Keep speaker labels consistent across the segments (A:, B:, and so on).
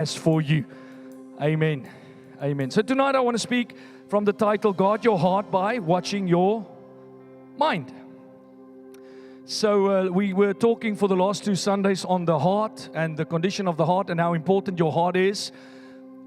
A: has for you. Amen. Amen. So tonight I want to speak from the title, Guard Your Heart by Watching Your Mind. So we were talking for the last 2 Sundays on the heart and the condition of the heart and how important your heart is.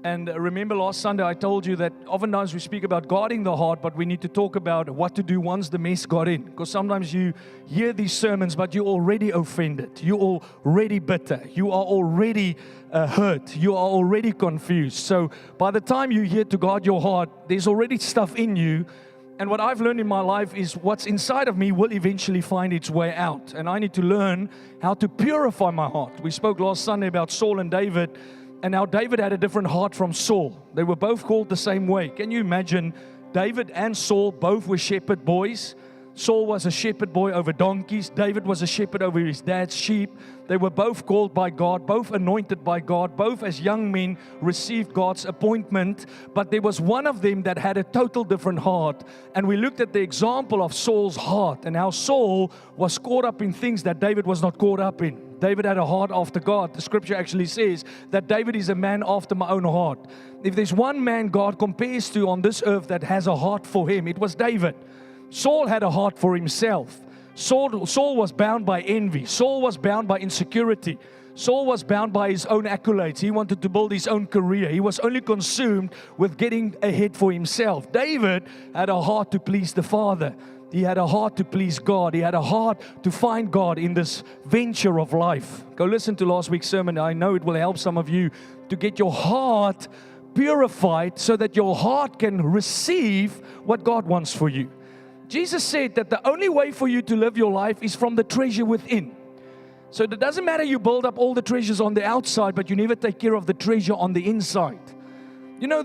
A: And remember last Sunday I told you that oftentimes we speak about guarding the heart, but we need to talk about what to do once the mess got in. Because sometimes you hear these sermons, but you're already offended. You're already bitter. You are already hurt. You are already confused. So by the time you hear to guard your heart, there's already stuff in you. And what I've learned in my life is what's inside of me will eventually find its way out. And I need to learn how to purify my heart. We spoke last Sunday about Saul and David, and how David had a different heart from Saul. They were both called the same way. Can you imagine? David and Saul both were shepherd boys. Saul was a shepherd boy over donkeys. David was a shepherd over his dad's sheep. They were both called by God, both anointed by God, both as young men received God's appointment. But there was one of them that had a total different heart. And we looked at the example of Saul's heart and how Saul was caught up in things that David was not caught up in. David had a heart after God. The scripture actually says that David is a man after my own heart. If there's one man God compares to on this earth that has a heart for him, it was David. Saul had a heart for himself. Saul was bound by envy. Saul was bound by insecurity. Saul was bound by his own accolades. He wanted to build his own career. He was only consumed with getting ahead for himself. David had a heart to please the Father. He had a heart to please God. He had a heart to find God in this venture of life. Go listen to last week's sermon. I know it will help some of you to get your heart purified so that your heart can receive what God wants for you. Jesus said that the only way for you to live your life is from the treasure within. So it doesn't matter you build up all the treasures on the outside, but you never take care of the treasure on the inside. You know,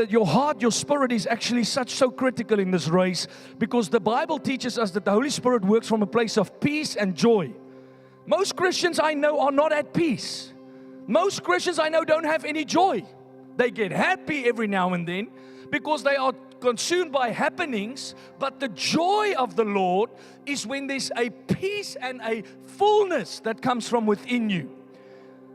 A: your heart, your spirit is actually so critical in this race, because the Bible teaches us that the Holy Spirit works from a place of peace and joy. Most Christians I know are not at peace. Most Christians I know don't have any joy. They get happy every now and then because they are consumed by happenings, but the joy of the Lord is when there's a peace and a fullness that comes from within you.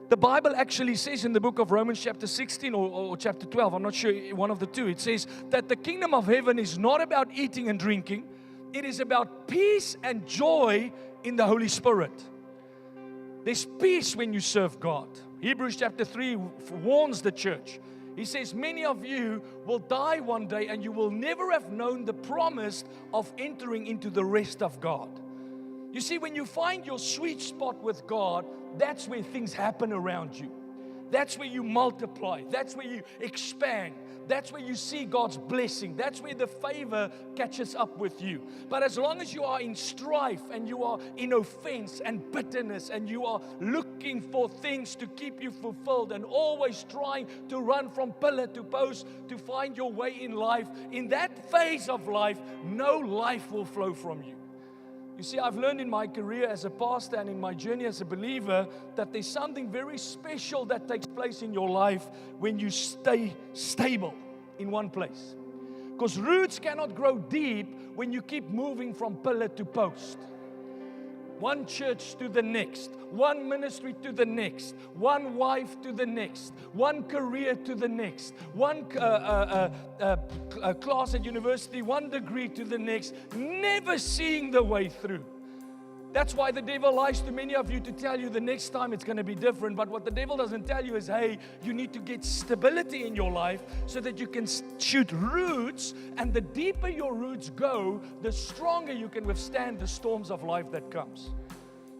A: The Bible actually says in the book of Romans chapter 16 or chapter 12, I'm not sure, one of the two, it says that the kingdom of heaven is not about eating and drinking. It is about peace and joy in the Holy Spirit. There's peace when you serve God. Hebrews chapter 3 warns the church. He says, many of you will die one day and you will never have known the promise of entering into the rest of God. You see, when you find your sweet spot with God, that's where things happen around you. That's where you multiply. That's where you expand. That's where you see God's blessing. That's where the favor catches up with you. But as long as you are in strife and you are in offense and bitterness and you are looking for things to keep you fulfilled and always trying to run from pillar to post to find your way in life, in that phase of life, no life will flow from you. You see, I've learned in my career as a pastor and in my journey as a believer that there's something very special that takes place in your life when you stay stable in one place. Because roots cannot grow deep when you keep moving from pillar to post. One church to the next, one ministry to the next, one wife to the next, one career to the next, one class at university, one degree to the next, never seeing the way through. That's why the devil lies to many of you to tell you the next time it's going to be different. But what the devil doesn't tell you is, hey, you need to get stability in your life so that you can shoot roots. And the deeper your roots go, the stronger you can withstand the storms of life that comes.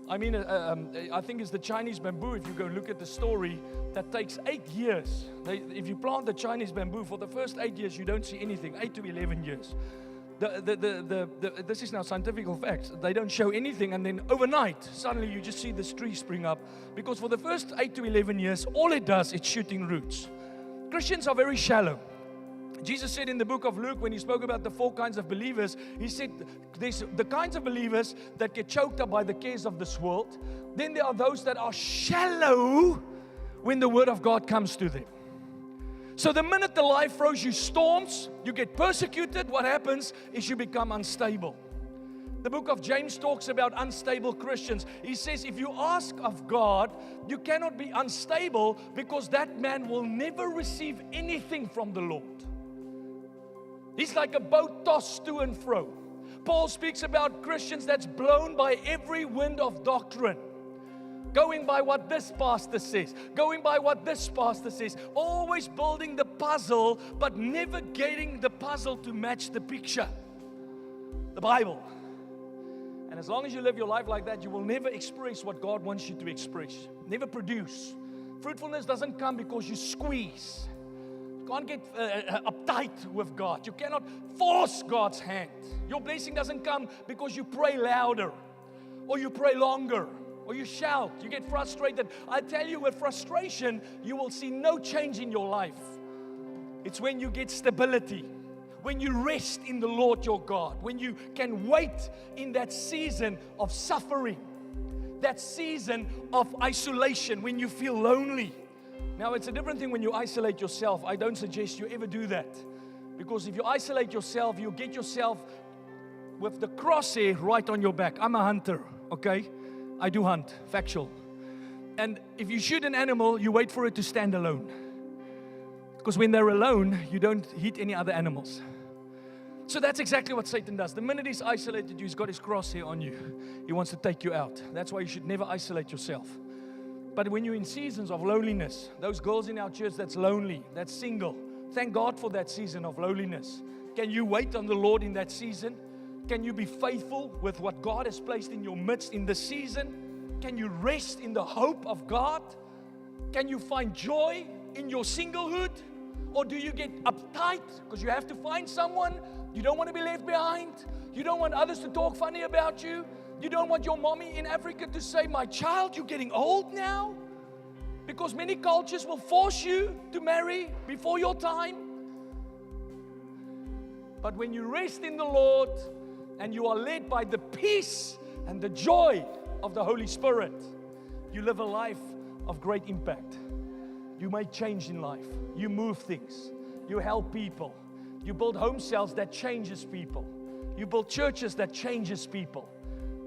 A: I mean, I think it's the Chinese bamboo. If you go look at the story, that takes 8 years. If you plant the Chinese bamboo, for the first 8 years, you don't see anything, 8 to 11 years. This is now scientific facts. They don't show anything, and then overnight, suddenly you just see this tree spring up. Because for the first 8 to 11 years, all it does is shooting roots. Christians are very shallow. Jesus said in the book of Luke, when he spoke about the 4 kinds of believers, he said there's the kinds of believers that get choked up by the cares of this world. Then there are those that are shallow when the word of God comes to them. So the minute the life throws you storms, you get persecuted, what happens is you become unstable. The book of James talks about unstable Christians. He says, if you ask of God, you cannot be unstable because that man will never receive anything from the Lord. He's like a boat tossed to and fro. Paul speaks about Christians that's blown by every wind of doctrine. Going by what this pastor says, going by what this pastor says, always building the puzzle, but never getting the puzzle to match the picture. The Bible. And as long as you live your life like that, you will never express what God wants you to express. Never produce. Fruitfulness doesn't come because you squeeze. You can't get uptight with God. You cannot force God's hand. Your blessing doesn't come because you pray louder, or you pray longer, or you shout. You get frustrated. I tell you, with frustration, you will see no change in your life. It's when you get stability. When you rest in the Lord your God, when you can wait in that season of suffering, that season of isolation, when you feel lonely. Now, it's a different thing when you isolate yourself. I don't suggest you ever do that. Because if you isolate yourself, you get yourself with the crosshair right on your back. I'm a hunter, okay? I do hunt, factual. And if you shoot an animal, you wait for it to stand alone. Because when they're alone, you don't hit any other animals. So that's exactly what Satan does. The minute he's isolated you, he's got his crosshair on you. He wants to take you out. That's why you should never isolate yourself. But when you're in seasons of loneliness, those girls in our church that's lonely, that's single, thank God for that season of loneliness. Can you wait on the Lord in that season? Can you be faithful with what God has placed in your midst in the season? Can you rest in the hope of God? Can you find joy in your singlehood? Or do you get uptight because you have to find someone? You don't want to be left behind. You don't want others to talk funny about you. You don't want your mommy in Africa to say, my child, you're getting old now. Because many cultures will force you to marry before your time. But when you rest in the Lord and you are led by the peace and the joy of the Holy Spirit, you live a life of great impact. You make change in life. You move things. You help people. You build home cells that changes people. You build churches that changes people.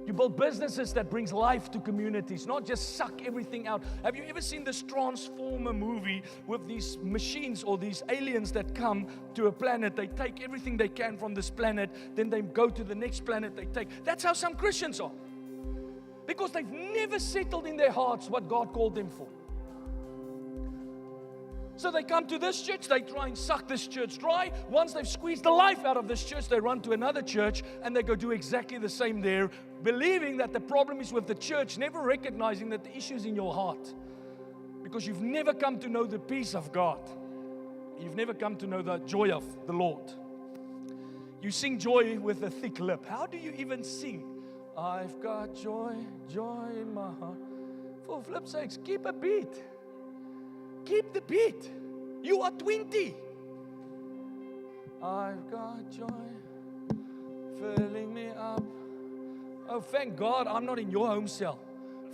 A: You build businesses that brings life to communities, not just suck everything out. Have you ever seen this Transformer movie with these machines or these aliens that come to a planet? They take everything they can from this planet, then they go to the next planet they take. That's how some Christians are. Because they've never settled in their hearts what God called them for. So they come to this church, they try and suck this church dry. Once they've squeezed the life out of this church, they run to another church and they go do exactly the same there, believing that the problem is with the church, never recognizing that the issue is in your heart. Because you've never come to know the peace of God. You've never come to know the joy of the Lord. You sing joy with a thick lip. How do you even sing? I've got joy, joy in my heart. For flip's sakes, keep a beat. Keep the beat. You are 20. I've got joy filling me up. Oh, thank God I'm not in your home cell.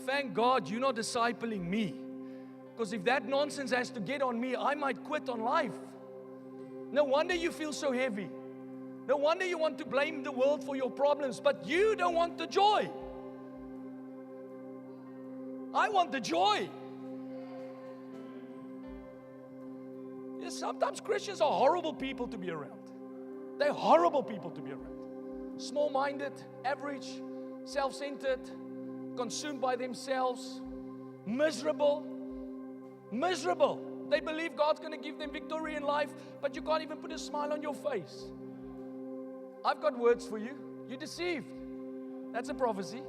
A: Thank God you're not discipling me. Because if that nonsense has to get on me, I might quit on life. No wonder you feel so heavy. No wonder you want to blame the world for your problems, but you don't want the joy. I want the joy. Yes, sometimes Christians are horrible people to be around. They're horrible people to be around. Small-minded, average, self-centered, consumed by themselves, miserable. Miserable. They believe God's going to give them victory in life, but you can't even put a smile on your face. I've got words for you. You're deceived. That's a prophecy.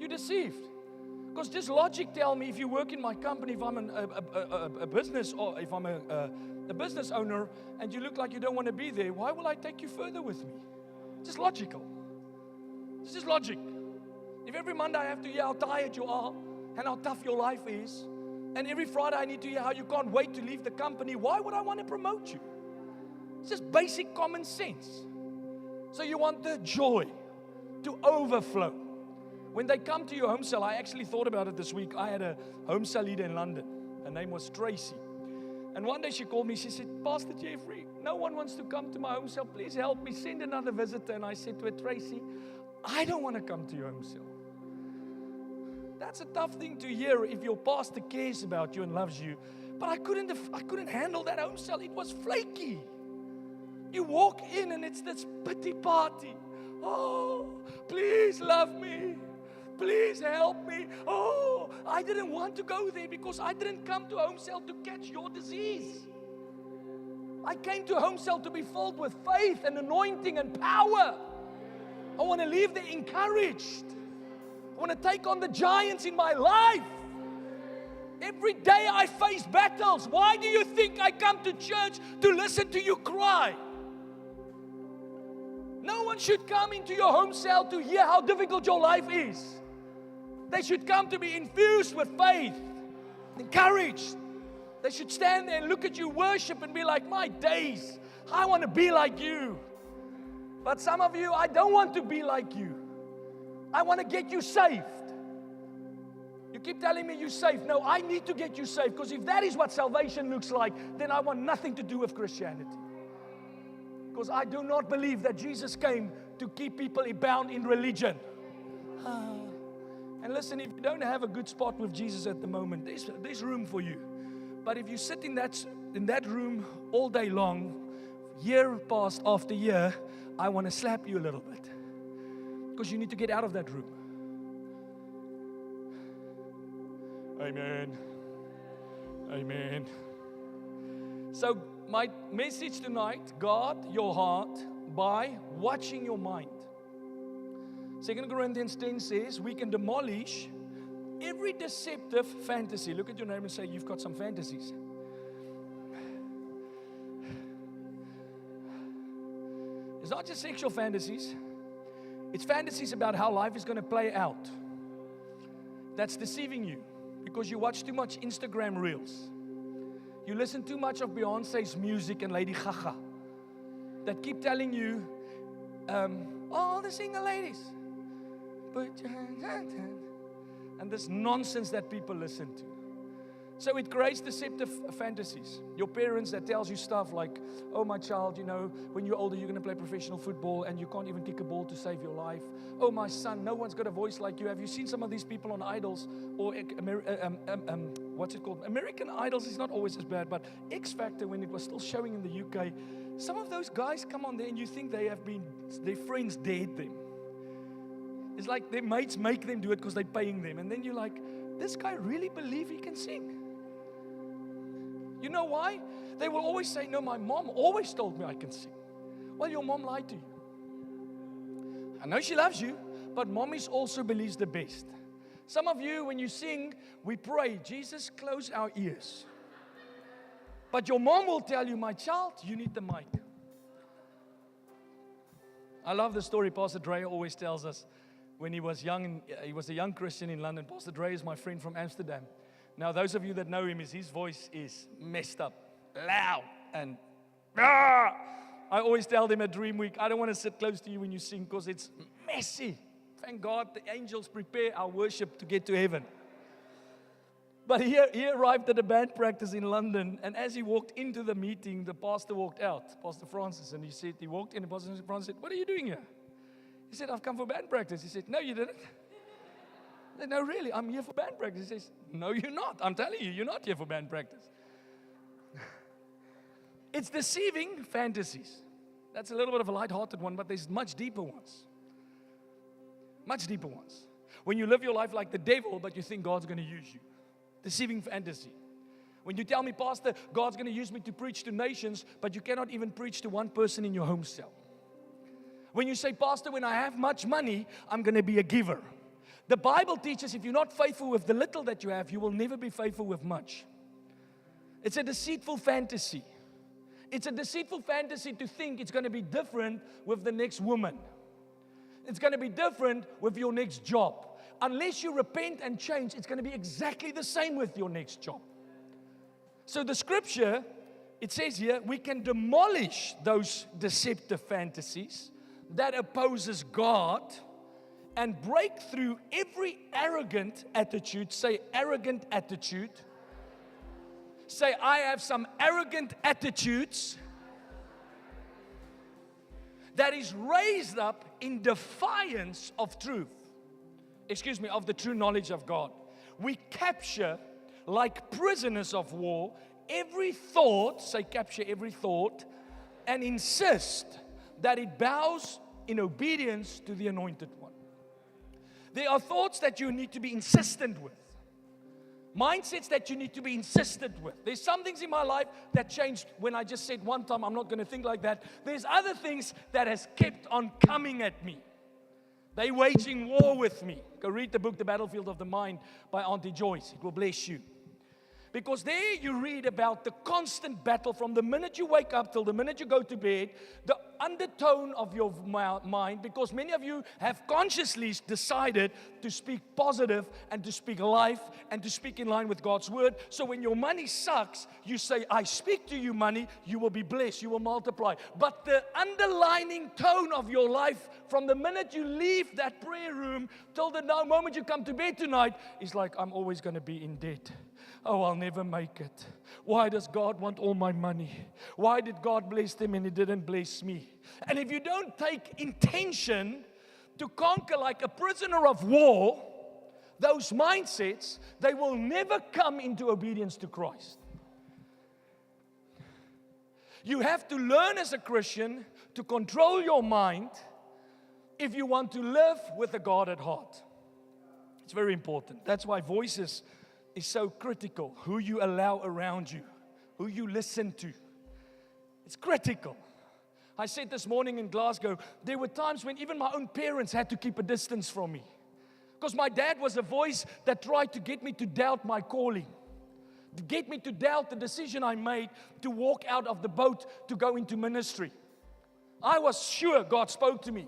A: You're deceived. Because just logic tell me, if you work in my company, if I'm a business, or if I'm a business owner and you look like you don't want to be there, why will I take you further with me? Just logical. It's just logic. If every Monday I have to hear how tired you are and how tough your life is, and every Friday I need to hear how you can't wait to leave the company, why would I want to promote you? It's just basic common sense. So you want the joy to overflow. When they come to your home cell, I actually thought about it this week. I had a home cell leader in London. Her name was Tracy. And one day she called me. She said, Pastor Jeffrey, no one wants to come to my home cell. Please help me. Send another visitor. And I said to her, Tracy, I don't want to come to your home cell. That's a tough thing to hear if your pastor cares about you and loves you. But I couldn't handle that home cell. It was flaky. You walk in and it's this pity party. Oh, please love me. Please help me. Oh, I didn't want to go there because I didn't come to home cell to catch your disease. I came to home cell to be filled with faith and anointing and power. I want to leave there encouraged. I want to take on the giants in my life. Every day I face battles. Why do you think I come to church to listen to you cry? No one should come into your home cell to hear how difficult your life is. They should come to be infused with faith, encouraged. They should stand there and look at you, worship, and be like, my days, I want to be like you. But some of you, I don't want to be like you. I want to get you saved. You keep telling me you're safe. No, I need to get you saved, because if that is what salvation looks like, then I want nothing to do with Christianity. Because I do not believe that Jesus came to keep people bound in religion. And listen, if you don't have a good spot with Jesus at the moment, there's room for you. But if you sit in that room all day long, year past after year, I want to slap you a little bit. Because you need to get out of that room. Amen. Amen. So my message tonight, guard your heart by watching your mind. 2 Corinthians 10 says we can demolish every deceptive fantasy. Look at your neighbor and say, you've got some fantasies. It's not just sexual fantasies. It's fantasies about how life is going to play out. That's deceiving you because you watch too much Instagram reels. You listen too much of Beyonce's music and Lady Gaga that keep telling you, all the single ladies, put your hands out. And this nonsense that people listen to. So it creates deceptive fantasies. Your parents that tells you stuff like, oh, my child, you know, when you're older, you're going to play professional football and you can't even kick a ball to save your life. Oh, my son, no one's got a voice like you. Have you seen some of these people on Idols or what's it called? American Idols is not always as bad, but X Factor, when it was still showing in the UK, some of those guys come on there and you think their friends dared them. It's like their mates make them do it because they're paying them. And then you're like, this guy really believes he can sing. You know why? They will always say, no, my mom always told me I can sing. Well, your mom lied to you. I know she loves you, but mommies also believes the best. Some of you, when you sing, we pray, Jesus, close our ears. But your mom will tell you, my child, you need the mic. I love the story Pastor Dre always tells us. When he was young, he was a young Christian in London. Pastor Dre is my friend from Amsterdam. Now, those of you that know him, his voice is messed up, loud, and I always tell them at Dream Week, I don't want to sit close to you when you sing because it's messy. Thank God the angels prepare our worship to get to heaven. But he arrived at a band practice in London, and as he walked into the meeting, the pastor walked out, Pastor Francis, and he walked in, and Pastor Francis said, what are you doing here? He said, I've come for band practice. He said, no, you didn't. I said, no, really, I'm here for band practice. He says, no, you're not. I'm telling you, you're not here for band practice. It's deceiving fantasies. That's a little bit of a light-hearted one, but there's much deeper ones. Much deeper ones. When you live your life like the devil, but you think God's going to use you. Deceiving fantasy. When you tell me, Pastor, God's going to use me to preach to nations, but you cannot even preach to one person in your home cell. When you say, Pastor, when I have much money, I'm going to be a giver. The Bible teaches if you're not faithful with the little that you have, you will never be faithful with much. It's a deceitful fantasy. It's a deceitful fantasy to think it's going to be different with the next woman. It's going to be different with your next job. Unless you repent and change, it's going to be exactly the same with your next job. So the scripture, it says here, we can demolish those deceptive fantasies that opposes God and break through every arrogant attitude. Say arrogant attitude. Say, I have some arrogant attitudes that is raised up in defiance of truth. Of the true knowledge of God. We capture, like prisoners of war, every thought, say capture every thought, and insist that it bows in obedience to the Anointed One. There are thoughts that you need to be insistent with. Mindsets that you need to be insistent with. There's some things in my life that changed when I just said one time, I'm not going to think like that. There's other things that has kept on coming at me. They waging war with me. Go read the book, The Battlefield of the Mind by Auntie Joyce. It will bless you. Because there you read about the constant battle from the minute you wake up till the minute you go to bed, the undertone of your mind, because many of you have consciously decided to speak positive and to speak life and to speak in line with God's word. So when your money sucks, you say, I speak to you money, you will be blessed, you will multiply. But the underlining tone of your life from the minute you leave that prayer room till the moment you come to bed tonight is like, I'm always going to be in debt. Oh, I'll never make it. Why does God want all my money? Why did God bless them and He didn't bless me? And if you don't take intention to conquer like a prisoner of war, those mindsets, they will never come into obedience to Christ. You have to learn as a Christian to control your mind if you want to live with a guarded heart. It's very important. That's why voices is so critical. Who you allow around you, who you listen to. It's critical. I said this morning in Glasgow, there were times when even my own parents had to keep a distance from me. Because my dad was a voice that tried to get me to doubt my calling. To get me to doubt the decision I made to walk out of the boat to go into ministry. I was sure God spoke to me.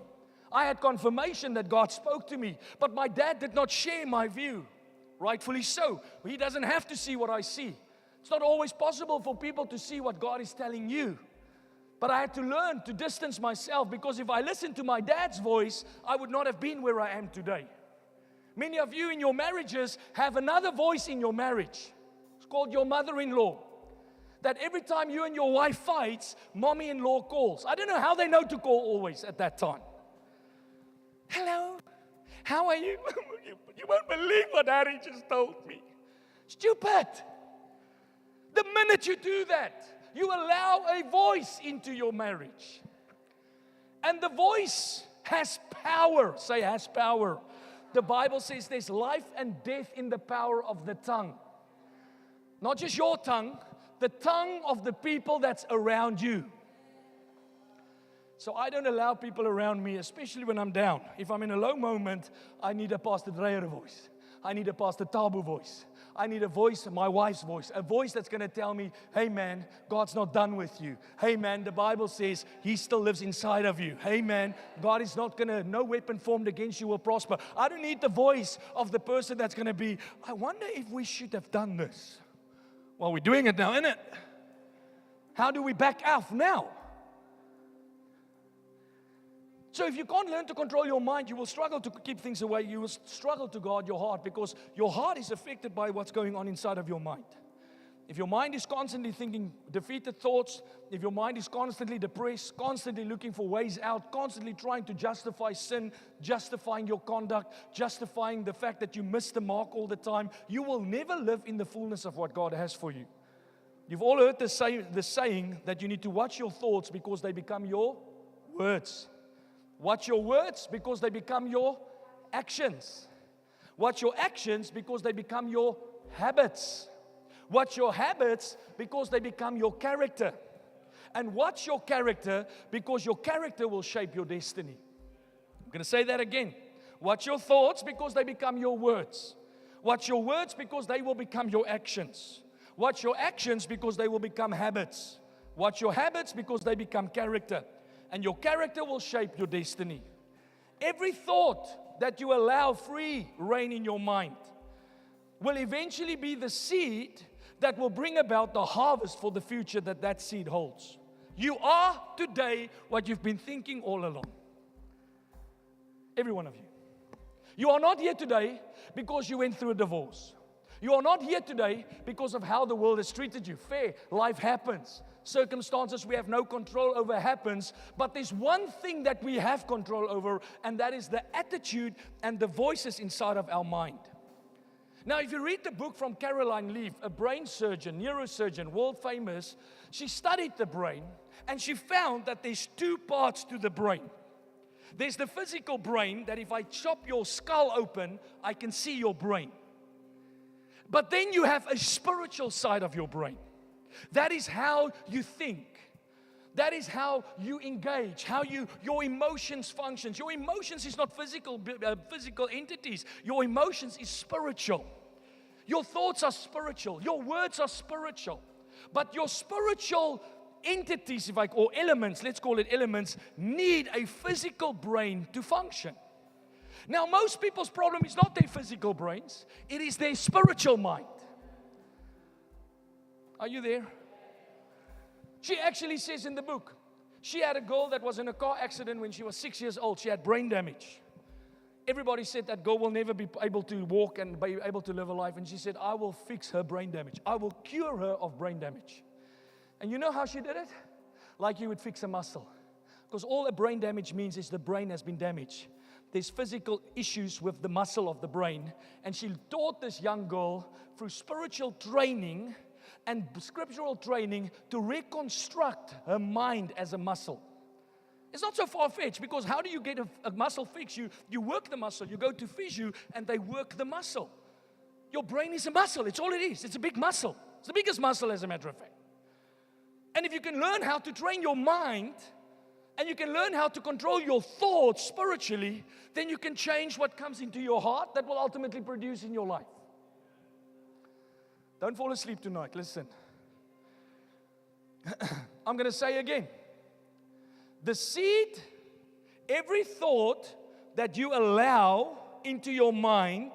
A: I had confirmation that God spoke to me. But my dad did not share my view. Rightfully so. He doesn't have to see what I see. It's not always possible for people to see what God is telling you. But I had to learn to distance myself, because if I listened to my dad's voice, I would not have been where I am today. Many of you in your marriages have another voice in your marriage. It's called your mother-in-law. That every time you and your wife fights, mommy-in-law calls. I don't know how they know to call always at that time. Hello, how are you? You won't believe what Harry just told me. Stupid. The minute you do that, you allow a voice into your marriage. And the voice has power. Say, has power. The Bible says there's life and death in the power of the tongue. Not just your tongue, the tongue of the people that's around you. So I don't allow people around me, especially when I'm down. If I'm in a low moment, I need a Pastor Dreyer voice. I need a Pastor Tabu voice. I need a voice, my wife's voice. A voice that's going to tell me, hey man, God's not done with you. Hey man, the Bible says He still lives inside of you. Hey man, God is not going to, no weapon formed against you will prosper. I don't need the voice of the person that's going to be, I wonder if we should have done this. Well, we're doing it now, isn't it? How do we back off now? So if you can't learn to control your mind, you will struggle to keep things away. You will struggle to guard your heart, because your heart is affected by what's going on inside of your mind. If your mind is constantly thinking defeated thoughts, if your mind is constantly depressed, constantly looking for ways out, constantly trying to justify sin, justifying your conduct, justifying the fact that you miss the mark all the time, you will never live in the fullness of what God has for you. You've all heard the saying that you need to watch your thoughts because they become your words. Watch your words because they become your actions. Watch your actions because they become your habits. Watch your habits because they become your character. And watch your character because your character will shape your destiny. I'm going to say that again. Watch your thoughts because they become your words. Watch your words because they will become your actions. Watch your actions because they will become habits. Watch your habits because they become character. And your character will shape your destiny. Every thought that you allow free reign in your mind will eventually be the seed that will bring about the harvest for the future that seed holds. You are today what you've been thinking all along. Every one of you. You are not here today because you went through a divorce. You are not here today because of how the world has treated you. Fair, life happens. Circumstances we have no control over happens. But there's one thing that we have control over, and that is the attitude and the voices inside of our mind. Now, if you read the book from Caroline Leaf, a brain surgeon, neurosurgeon, world famous, she studied the brain, and she found that there's two parts to the brain. There's the physical brain, that if I chop your skull open, I can see your brain. But then you have a spiritual side of your brain. That is how you think. That is how you engage, how your emotions functions. Your emotions is not physical entities. Your emotions is spiritual. Your thoughts are spiritual. Your words are spiritual. But your spiritual entities, or elements, let's call it elements, need a physical brain to function. Now, most people's problem is not their physical brains. It is their spiritual mind. Are you there? She actually says in the book, she had a girl that was in a car accident when she was 6 years old. She had brain damage. Everybody said that girl will never be able to walk and be able to live a life. And she said, I will fix her brain damage. I will cure her of brain damage. And you know how she did it? Like you would fix a muscle. Because all a brain damage means is the brain has been damaged. There's physical issues with the muscle of the brain. And she taught this young girl through spiritual training and scriptural training to reconstruct her mind as a muscle. It's not so far-fetched, because how do you get a muscle fixed? You work the muscle, you go to physio, and they work the muscle. Your brain is a muscle, it's all it is. It's a big muscle. It's the biggest muscle, as a matter of fact. And if you can learn how to train your mind, and you can learn how to control your thoughts spiritually, then you can change what comes into your heart that will ultimately produce in your life. Don't fall asleep tonight, listen. I'm going to say again. The seed, every thought that you allow into your mind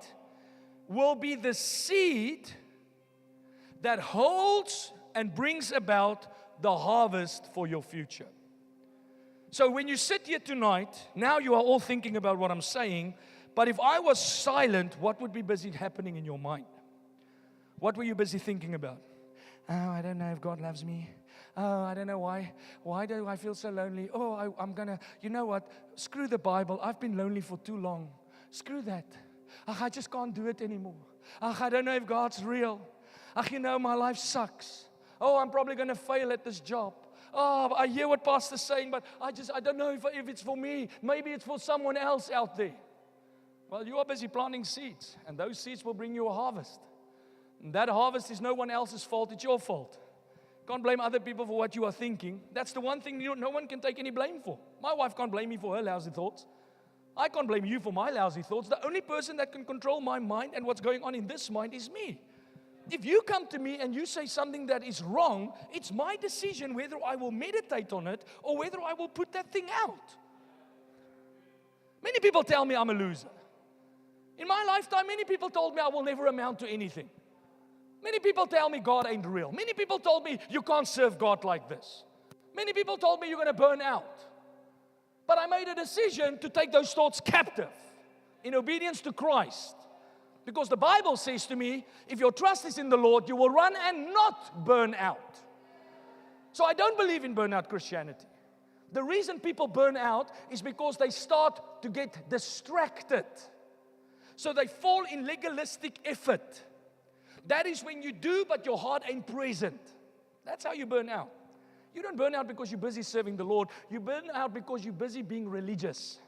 A: will be the seed that holds and brings about the harvest for your future. So when you sit here tonight, now you are all thinking about what I'm saying, but if I was silent, what would be busy happening in your mind? What were you busy thinking about? Oh, I don't know if God loves me. Oh, I don't know why. Why do I feel so lonely? Oh, I'm going to, you know what? Screw the Bible. I've been lonely for too long. Screw that. I just can't do it anymore. I don't know if God's real. You know, my life sucks. Oh, I'm probably going to fail at this job. Oh, I hear what Pastor's saying, but I don't know if it's for me. Maybe it's for someone else out there. Well, you are busy planting seeds, and those seeds will bring you a harvest. And that harvest is no one else's fault, it's your fault. Can't blame other people for what you are thinking. That's the one thing no one can take any blame for. My wife can't blame me for her lousy thoughts. I can't blame you for my lousy thoughts. The only person that can control my mind and what's going on in this mind is me. If you come to me and you say something that is wrong, it's my decision whether I will meditate on it or whether I will put that thing out. Many people tell me I'm a loser. In my lifetime, many people told me I will never amount to anything. Many people tell me God ain't real. Many people told me you can't serve God like this. Many people told me you're going to burn out. But I made a decision to take those thoughts captive in obedience to Christ. Because the Bible says to me, if your trust is in the Lord, you will run and not burn out. So I don't believe in burnout Christianity. The reason people burn out is because they start to get distracted. So they fall in legalistic effort. That is when you do, but your heart ain't present. That's how you burn out. You don't burn out because you're busy serving the Lord. You burn out because you're busy being religious.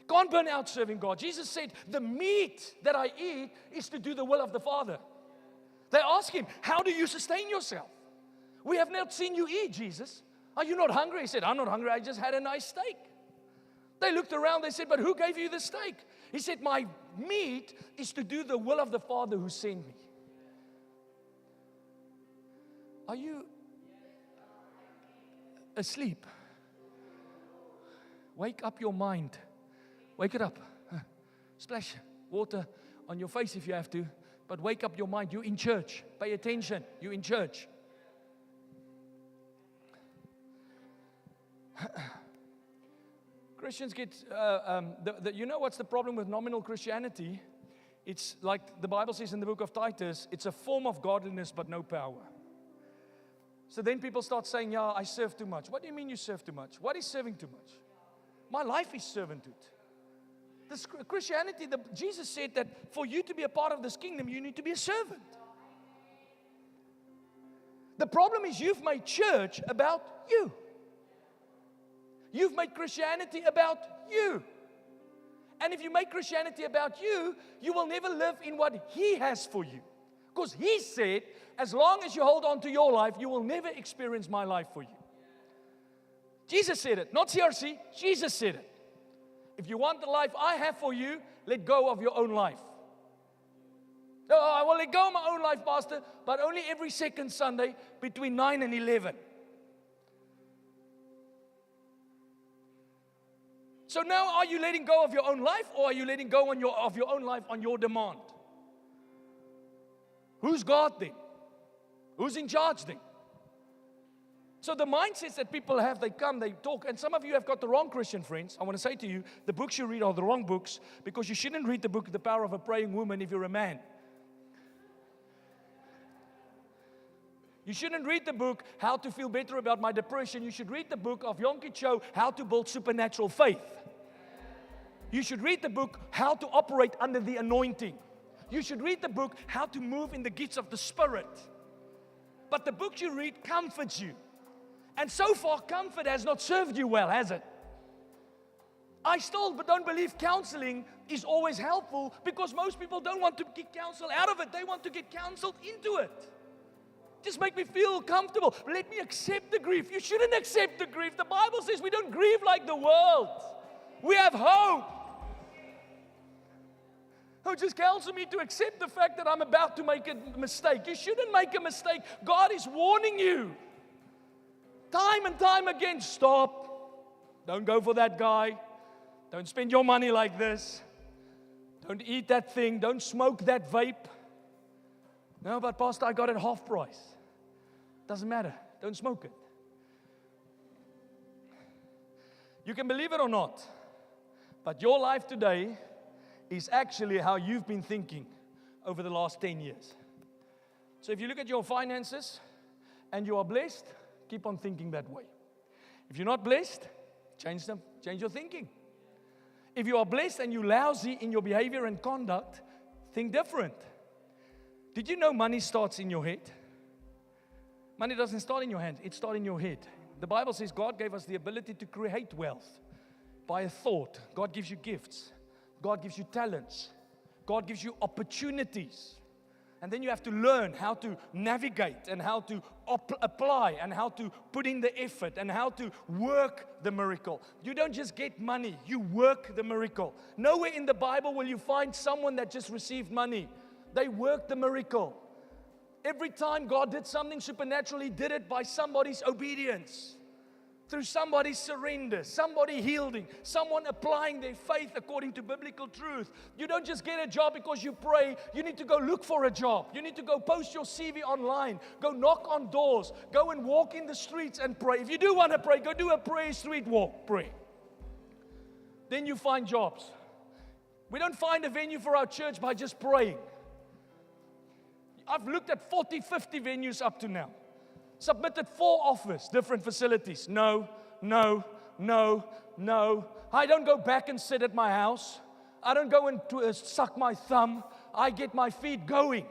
A: You can't burn out serving God. Jesus said, the meat that I eat is to do the will of the Father. They asked him, how do you sustain yourself? We have not seen you eat, Jesus. Are you not hungry? He said, I'm not hungry. I just had a nice steak. They looked around, they said, but who gave you the steak? He said, my meat is to do the will of the Father who sent me. Are you asleep? Wake up your mind. Wake it up. Splash water on your face if you have to, but wake up your mind. You're in church. Pay attention. You're in church. Christians get, you know what's the problem with nominal Christianity? It's like the Bible says in the book of Titus, it's a form of godliness but no power. So then people start saying, yeah, I serve too much. What do you mean you serve too much? What is serving too much? My life is servanthood. This Christianity, Jesus said that for you to be a part of this kingdom, you need to be a servant. The problem is you've made church about you. You've made Christianity about you. And if you make Christianity about you, you will never live in what He has for you. Because He said, as long as you hold on to your life, you will never experience my life for you. Jesus said it, not CRC. Jesus said it. If you want the life I have for you, let go of your own life. No, I will let go of my own life, Pastor, but only every second Sunday between 9 and 11. So now, are you letting go of your own life, or are you letting go of your own life on your demand? Who's God then? Who's in charge then? So the mindsets that people have, they come, they talk, and some of you have got the wrong Christian friends. I want to say to you, the books you read are the wrong books, because you shouldn't read the book, The Power of a Praying Woman, if you're a man. You shouldn't read the book, How to Feel Better About My Depression. You should read the book of Yonggi Cho, How to Build Supernatural Faith. You should read the book, How to Operate Under the Anointing. You should read the book, How to Move in the Gifts of the Spirit. But the book you read comforts you. And so far, comfort has not served you well, has it? I still don't believe counseling is always helpful, because most people don't want to get counsel out of it. They want to get counseled into it. Just make me feel comfortable. Let me accept the grief. You shouldn't accept the grief. The Bible says we don't grieve like the world. We have hope. Oh, just counsel me to accept the fact that I'm about to make a mistake. You shouldn't make a mistake. God is warning you. Time and time again, stop. Don't go for that guy. Don't spend your money like this. Don't eat that thing. Don't smoke that vape. No, but Pastor, I got it half price. Doesn't matter. Don't smoke it. You can believe it or not, but your life today is actually how you've been thinking over the last 10 years. So if you look at your finances and you are blessed, keep on thinking that way. If you're not blessed, change them. Change your thinking. If you are blessed and you're lousy in your behavior and conduct, think different. Did you know money starts in your head? Money doesn't start in your hands, it starts in your head. The Bible says God gave us the ability to create wealth by a thought. God gives you gifts. God gives you talents. God gives you opportunities. And then you have to learn how to navigate and how to apply and how to put in the effort and how to work the miracle. You don't just get money, you work the miracle. Nowhere in the Bible will you find someone that just received money. They worked the miracle. Every time God did something supernatural, He did it by somebody's obedience. Through somebody's surrender, somebody healing, someone applying their faith according to biblical truth. You don't just get a job because you pray. You need to go look for a job. You need to go post your CV online. Go knock on doors. Go and walk in the streets and pray. If you do want to pray, go do a prayer street walk. Pray. Then you find jobs. We don't find a venue for our church by just praying. I've looked at 40, 50 venues up to now. Submitted 4 offers, different facilities. No. I don't go back and sit at my house. I don't go and suck my thumb. I get my feet going.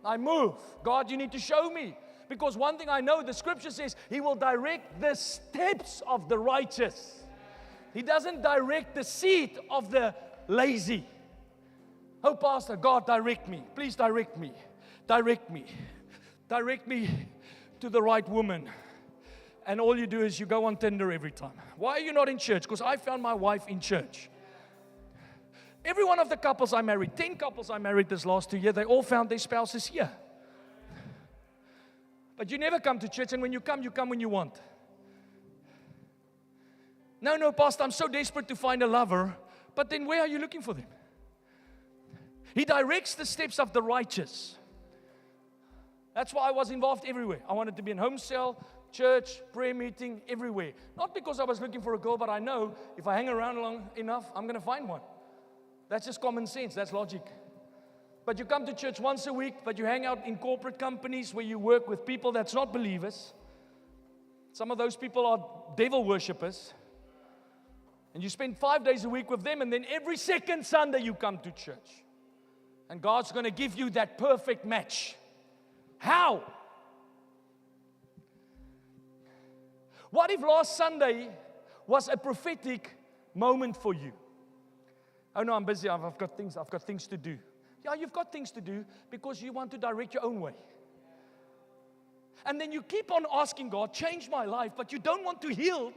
A: I move. God, you need to show me. Because one thing I know, the scripture says, He will direct the steps of the righteous. He doesn't direct the seat of the lazy. Oh, Pastor, God, direct me. Please direct me. Direct me. Direct me to the right woman. And all you do is you go on Tinder every time. Why are you not in church? Because I found my wife in church. Every one of the couples I married, 10 couples I married this last 2 years, they all found their spouses here. But you never come to church, and when you come when you want. No, Pastor, I'm so desperate to find a lover. But then where are you looking for them? He directs the steps of the righteous. That's why I was involved everywhere. I wanted to be in home cell, church, prayer meeting, everywhere. Not because I was looking for a girl, but I know if I hang around long enough, I'm going to find one. That's just common sense. That's logic. but you come to church once a week, but you hang out in corporate companies where you work with people that's not believers. Some of those people are devil worshippers. And you spend 5 days a week with them, and then every second Sunday you come to church. And God's going to give you that perfect match. How? What if last Sunday was a prophetic moment for you? Oh no, I'm busy, I've got things to do. Yeah, you've got things to do because you want to direct your own way. And then you keep on asking God, change my life, but you don't want to yield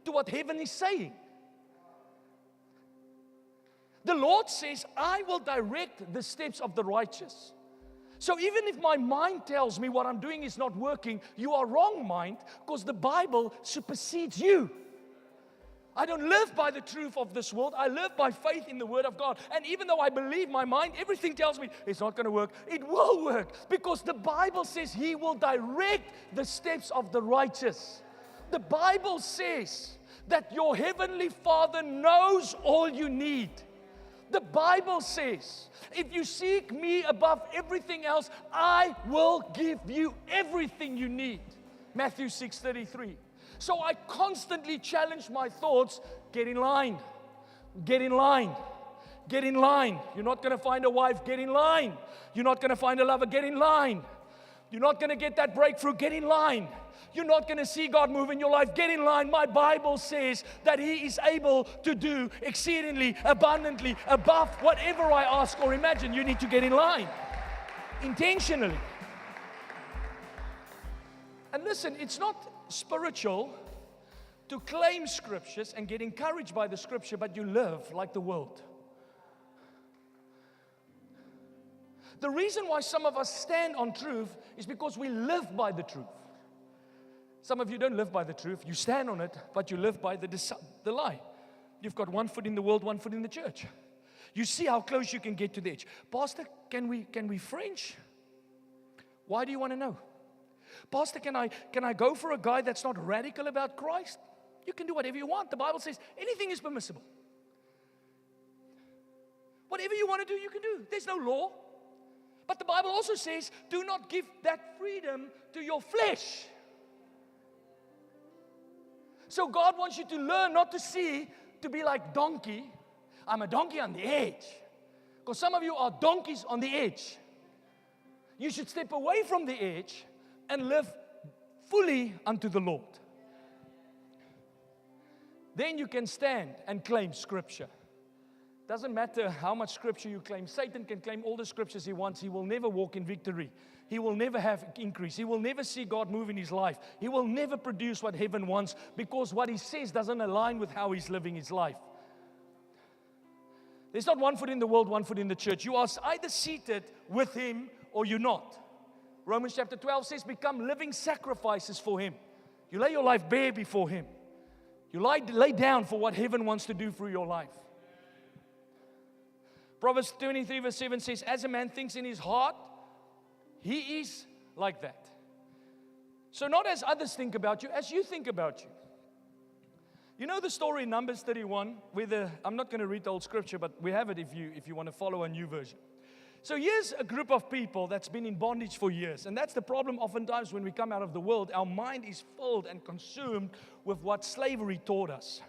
A: to what heaven is saying. The Lord says, I will direct the steps of the righteous. So even if my mind tells me what I'm doing is not working, you are wrong, mind, because the Bible supersedes you. I don't live by the truth of this world. I live by faith in the Word of God. And even though I believe my mind, everything tells me it's not going to work. It will work because the Bible says He will direct the steps of the righteous. The Bible says that your Heavenly Father knows all you need. The Bible says, if you seek me above everything else, I will give you everything you need. Matthew 6:33. So I constantly challenge my thoughts, get in line, get in line, get in line. You're not going to find a wife, get in line. You're not going to find a lover, get in line. You're not going to get that breakthrough, get in line. You're not going to see God move in your life, get in line. My Bible says that He is able to do exceedingly, abundantly, above whatever I ask or imagine. You need to get in line, intentionally. And listen, it's not spiritual to claim scriptures and get encouraged by the scripture, but you live like the world. The reason why some of us stand on truth is because we live by the truth. Some of you don't live by the truth. You stand on it, but you live by the lie. You've got one foot in the world, one foot in the church. You see how close you can get to the edge. Pastor, can we French? Why do you want to know? Pastor, can I go for a guy that's not radical about Christ? You can do whatever you want. The Bible says anything is permissible. Whatever you want to do, you can do. There's no law. But the Bible also says, do not give that freedom to your flesh. So God wants you to learn not to be like donkey. I'm a donkey on the edge. Because some of you are donkeys on the edge. You should step away from the edge and live fully unto the Lord. Then you can stand and claim scripture. Doesn't matter how much scripture you claim. Satan can claim all the scriptures he wants. He will never walk in victory. He will never have increase. He will never see God move in his life. He will never produce what heaven wants because what he says doesn't align with how he's living his life. There's not one foot in the world, one foot in the church. You are either seated with him or you're not. Romans chapter 12 says, become living sacrifices for him. You lay your life bare before him. You lay down for what heaven wants to do through your life. Proverbs 23 verse 7 says, as a man thinks in his heart, he is like that. So not as others think about you, as you think about you. You know the story in Numbers 31, where I'm not going to read the old scripture, but we have it if you want to follow a new version. So here's a group of people that's been in bondage for years. And that's the problem oftentimes when we come out of the world. Our mind is filled and consumed with what slavery taught us.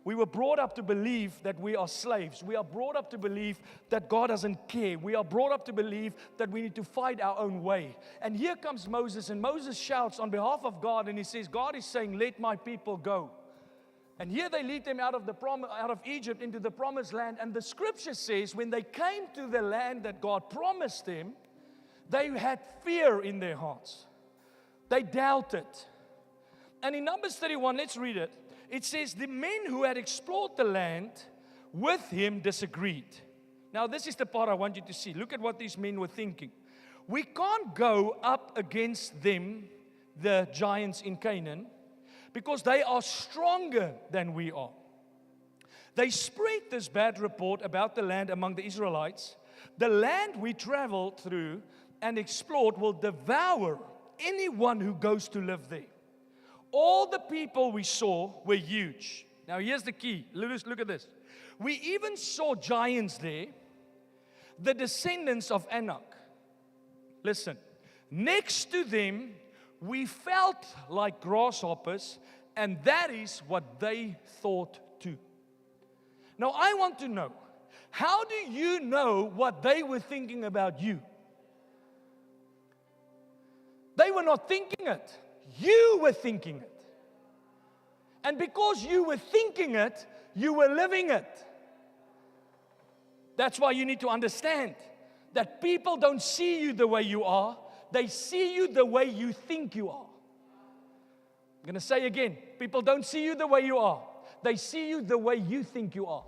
A: We were brought up to believe that we are slaves. We are brought up to believe that God doesn't care. We are brought up to believe that we need to fight our own way. And here comes Moses, and Moses shouts on behalf of God, and he says, God is saying, let my people go. And here they lead them out of Egypt into the promised land. And the scripture says when they came to the land that God promised them, they had fear in their hearts. They doubted. And in Numbers 31, let's read it. It says, the men who had explored the land with him disagreed. Now, this is the part I want you to see. Look at what these men were thinking. We can't go up against them, the giants in Canaan, because they are stronger than we are. They spread this bad report about the land among the Israelites. The land we traveled through and explored will devour anyone who goes to live there. All the people we saw were huge. Now here's the key. Look at this. We even saw giants there. the descendants of Anak. Listen, next to them, we felt like grasshoppers, and that is what they thought too. Now, I want to know, how do you know what they were thinking about you? They were not thinking it. You were thinking it. And because you were thinking it, you were living it. That's why you need to understand that people don't see you the way you are. They see you the way you think you are. I'm going to say again, people don't see you the way you are. They see you the way you think you are.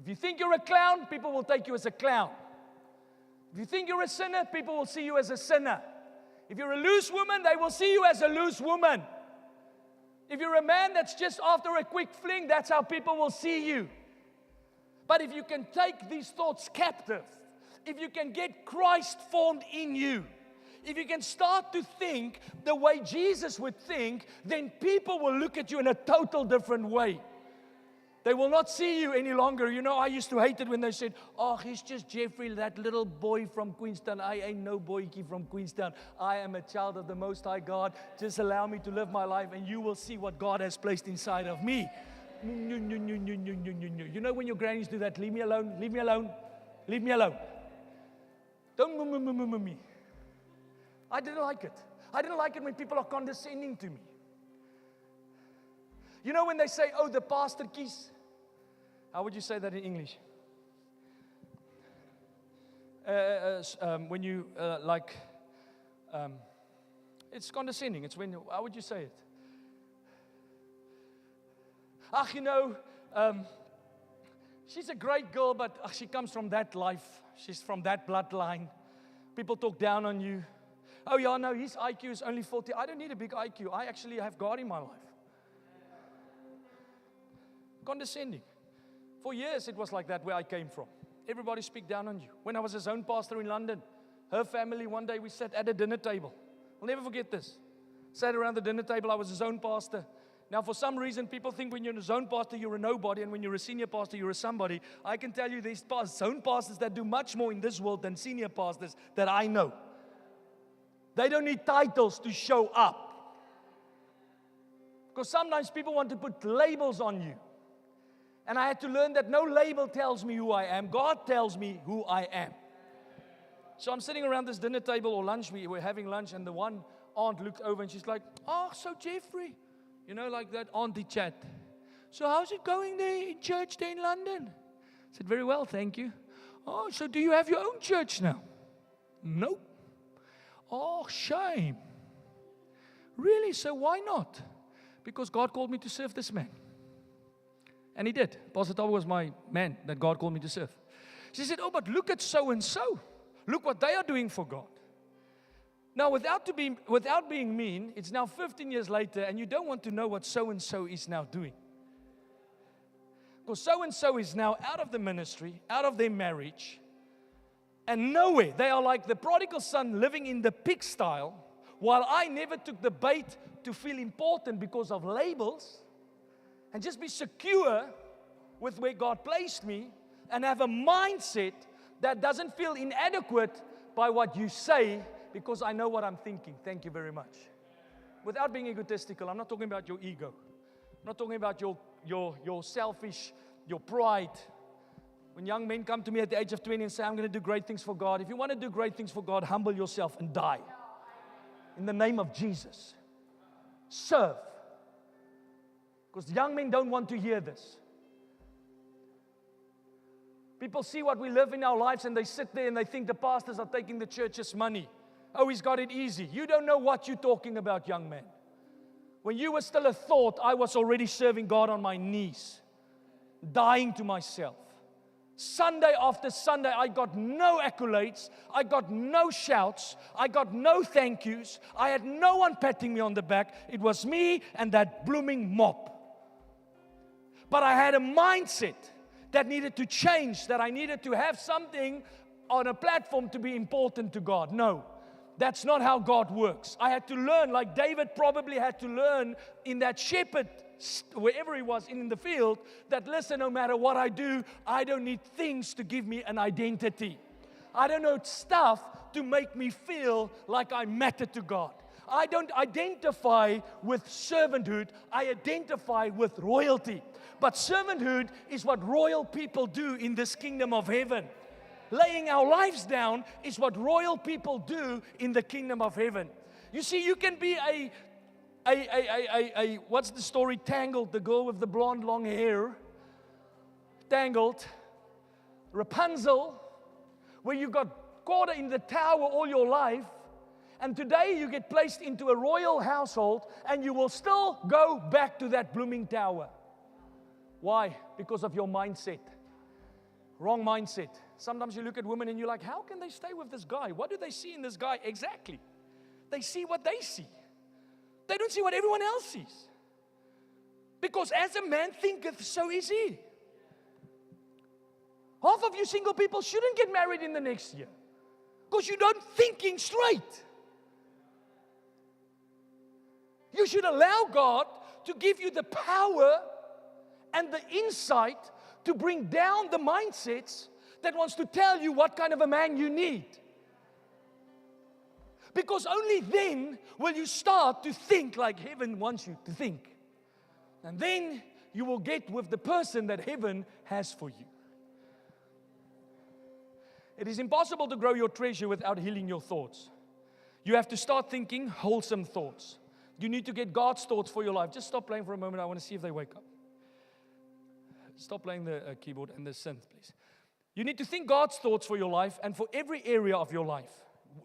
A: If you think you're a clown, people will take you as a clown. If you think you're a sinner, people will see you as a sinner. If you're a loose woman, they will see you as a loose woman. If you're a man that's just after a quick fling, that's how people will see you. But if you can take these thoughts captive, if you can get Christ formed in you, if you can start to think the way Jesus would think, then people will look at you in a total different way. They will not see you any longer. You know, I used to hate it when they said, oh, he's just Jeffrey, that little boy from Queenstown. I ain't no boykie from Queenstown. I am a child of the Most High God. Just allow me to live my life, and you will see what God has placed inside of me. You know when your grannies do that, leave me alone, leave me alone, leave me alone. Don't me. I didn't like it. I didn't like it when people are condescending to me. You know when they say, oh, the pastor kies. How would you say that in English? When you, it's condescending. It's when, how would you say it? You know, she's a great girl, but she comes from that life. She's from that bloodline. People talk down on you. Oh, yeah, no, his IQ is only 40. I don't need a big IQ. I actually have God in my life. Condescending. For years, it was like that where I came from. Everybody speak down on you. When I was a zone pastor in London, her family, one day we sat at a dinner table. I'll never forget this. Sat around the dinner table. I was a zone pastor. Now, for some reason, people think when you're a zone pastor, you're a nobody, and when you're a senior pastor, you're a somebody. I can tell you there's zone pastors that do much more in this world than senior pastors that I know. They don't need titles to show up. Because sometimes people want to put labels on you. And I had to learn that no label tells me who I am. God tells me who I am. So I'm sitting around this dinner table or lunch. We were having lunch, and the one aunt looked over and she's like, oh, so Jeffrey. You know, like that auntie chat. So how's it going there in church there in London? I said, very well, thank you. Oh, so do you have your own church now? Nope. Oh, shame. Really? So why not? Because God called me to serve this man. And he did. Pastor Tabo was my man that God called me to serve. She said, oh, but look at so-and-so. Look what they are doing for God. Now, without being mean, it's now 15 years later, and you don't want to know what so-and-so is now doing. Because so-and-so is now out of the ministry, out of their marriage, and nowhere. They are like the prodigal son living in the pigsty, while I never took the bait to feel important because of labels, and just be secure with where God placed me, and have a mindset that doesn't feel inadequate by what you say, because I know what I'm thinking. Thank you very much. Without being egotistical, I'm not talking about your ego. I'm not talking about your selfish, your pride. When young men come to me at the age of 20 and say, I'm going to do great things for God. If you want to do great things for God, humble yourself and die. In the name of Jesus. Serve. Because young men don't want to hear this. People see what we live in our lives and they sit there and they think the pastors are taking the church's money. Oh, he's got it easy. You don't know what you're talking about, young man. When you were still a thought, I was already serving God on my knees, dying to myself. Sunday after Sunday, I got no accolades. I got no shouts. I got no thank yous. I had no one patting me on the back. It was me and that blooming mop. But I had a mindset that needed to change, that I needed to have something on a platform to be important to God. No. That's not how God works. I had to learn, like David probably had to learn in that shepherd wherever he was in the field, that listen, no matter what I do, I don't need things to give me an identity. I don't need stuff to make me feel like I matter to God. I don't identify with servanthood. I identify with royalty. But servanthood is what royal people do in this kingdom of heaven. Laying our lives down is what royal people do in the kingdom of heaven. You see, you can be what's the story? Tangled, the girl with the blonde long hair. Tangled. Rapunzel, where you got caught in the tower all your life. And today you get placed into a royal household and you will still go back to that blooming tower. Why? Because of your mindset. Wrong mindset. Sometimes you look at women and you're like, how can they stay with this guy? What do they see in this guy? Exactly. They see what they see. They don't see what everyone else sees. Because as a man thinketh, so is he. Half of you single people shouldn't get married in the next year. Because you don't thinking straight. You should allow God to give you the power and the insight to bring down the mindsets that wants to tell you what kind of a man you need. Because only then will you start to think like heaven wants you to think. And then you will get with the person that heaven has for you. It is impossible to grow your treasure without healing your thoughts. You have to start thinking wholesome thoughts. You need to get God's thoughts for your life. Just stop playing for a moment. I want to see if they wake up. Stop playing the keyboard and the synth, please. You need to think God's thoughts for your life and for every area of your life.